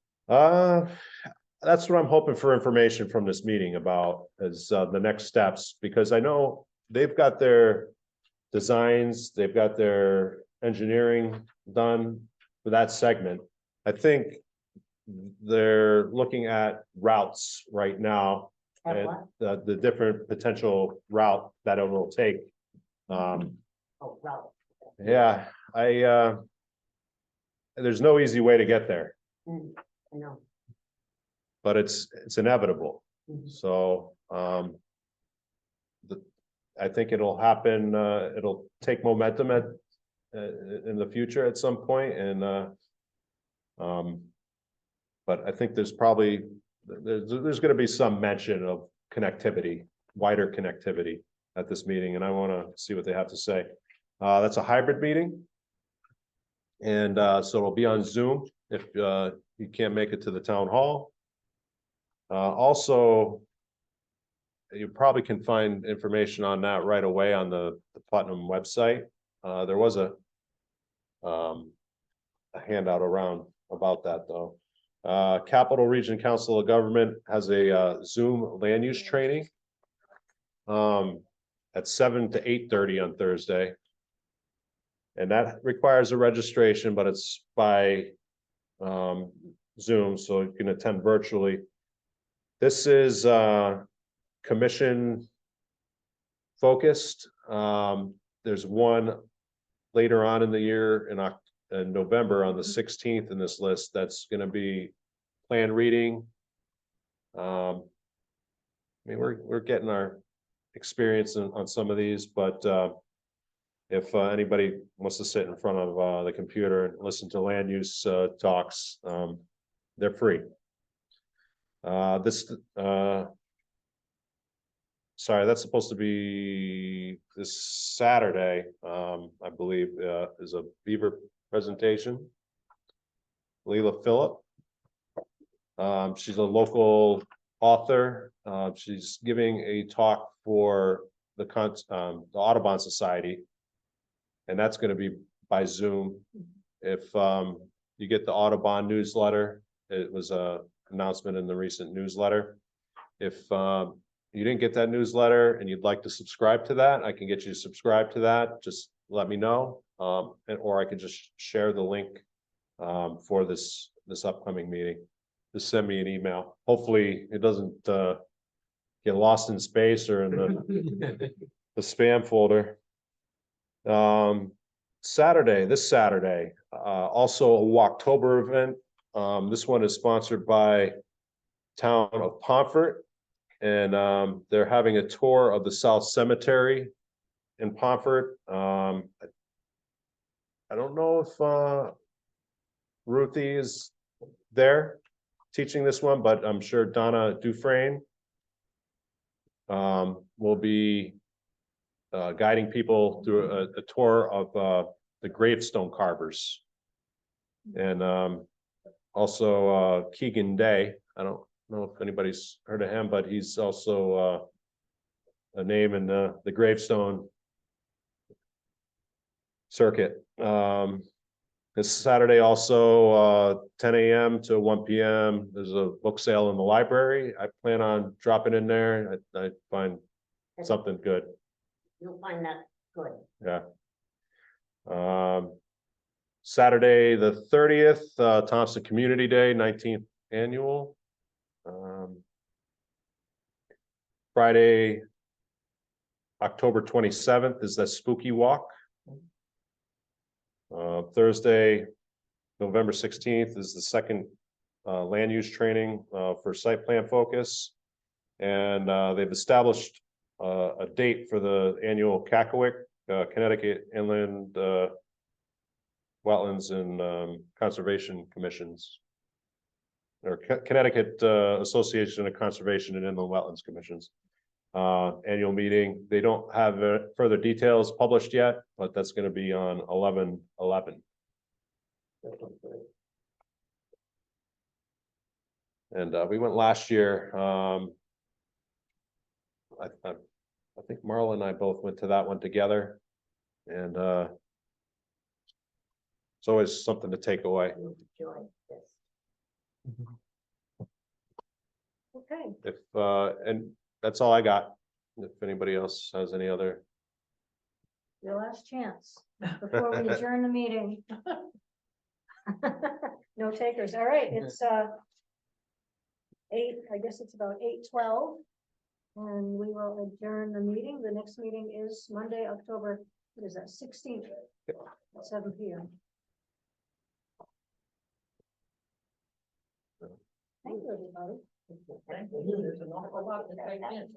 that's what I'm hoping for information from this meeting about is the next steps, because I know they've got their designs, they've got their engineering done for that segment. I think they're looking at routes right now, Have and what? the different potential route that it will take. Oh, well, Yeah, there's no easy way to get there, I know. but it's inevitable. Mhm. So, I think it'll happen, it'll take momentum in the future at some point and, but I think there's probably, there's gonna be some mention of connectivity, wider connectivity at this meeting, and I wanna see what they have to say. That's a hybrid meeting. And, so it'll be on Zoom if, you can't make it to the town hall. Also, you probably can find information on that right away on the Putnam website. There was a handout around about that, though. Capital Region Council of Government has a Zoom land use training at 7 to 8:30 on Thursday. And that requires a registration, but it's by Zoom, so you can attend virtually. This is commission focused. There's one later on in the year in November on the 16th in this list that's gonna be plan reading. I mean, we're getting our experience on some of these, but if anybody wants to sit in front of the computer and listen to land use talks, they're free. Sorry, that's supposed to be this Saturday, I believe, is a Beaver presentation. Leila Phillip. She's a local author. She's giving a talk for the Audubon Society. And that's gonna be by Zoom. If you get the Audubon newsletter, it was a announcement in the recent newsletter. If you didn't get that newsletter and you'd like to subscribe to that, I can get you subscribed to that. Just let me know. Or I could just share the link for this upcoming meeting. Just send me an email. Hopefully it doesn't get lost in space or in the spam folder. This Saturday, also a Walktober event. This one is sponsored by Town of Pomfret. And they're having a tour of the South Cemetery in Pomfret. I don't know if Ruthie is there teaching this one, but I'm sure Donna Dufresne will be guiding people through a tour of the gravestone carvers. And also Keegan Day. I don't know if anybody's heard of him, but he's also a name in the gravestone circuit. This Saturday also 10 a.m. to 1 p.m. There's a book sale in the library. I plan on dropping in there. I find something good. You'll find that good. Yeah. Saturday, the 30th, Thompson Community Day, 19th annual. Friday, October 27th is the Spooky Walk. Thursday, November 16th is the second land use training for site plan focus. And they've established a date for the annual Cackaway, Connecticut Inland Wetlands and Conservation Commissions. Or Connecticut Association of Conservation and Inland Wetlands Commissions. Annual meeting. They don't have further details published yet, but that's going to be on 11/11. And we went last year. I think Marla and I both went to that one together, and it's always something to take away. You'll enjoy this. Okay, If and that's all I got. If anybody else has any other. your last chance before we adjourn the meeting. No takers. All right, it's 8, I guess it's about 8:12. And we will adjourn the meeting. The next meeting is Monday, October, what is that, 16th at 7 p.m. Thank you, everybody. Thank you. There's an awful lot to take in.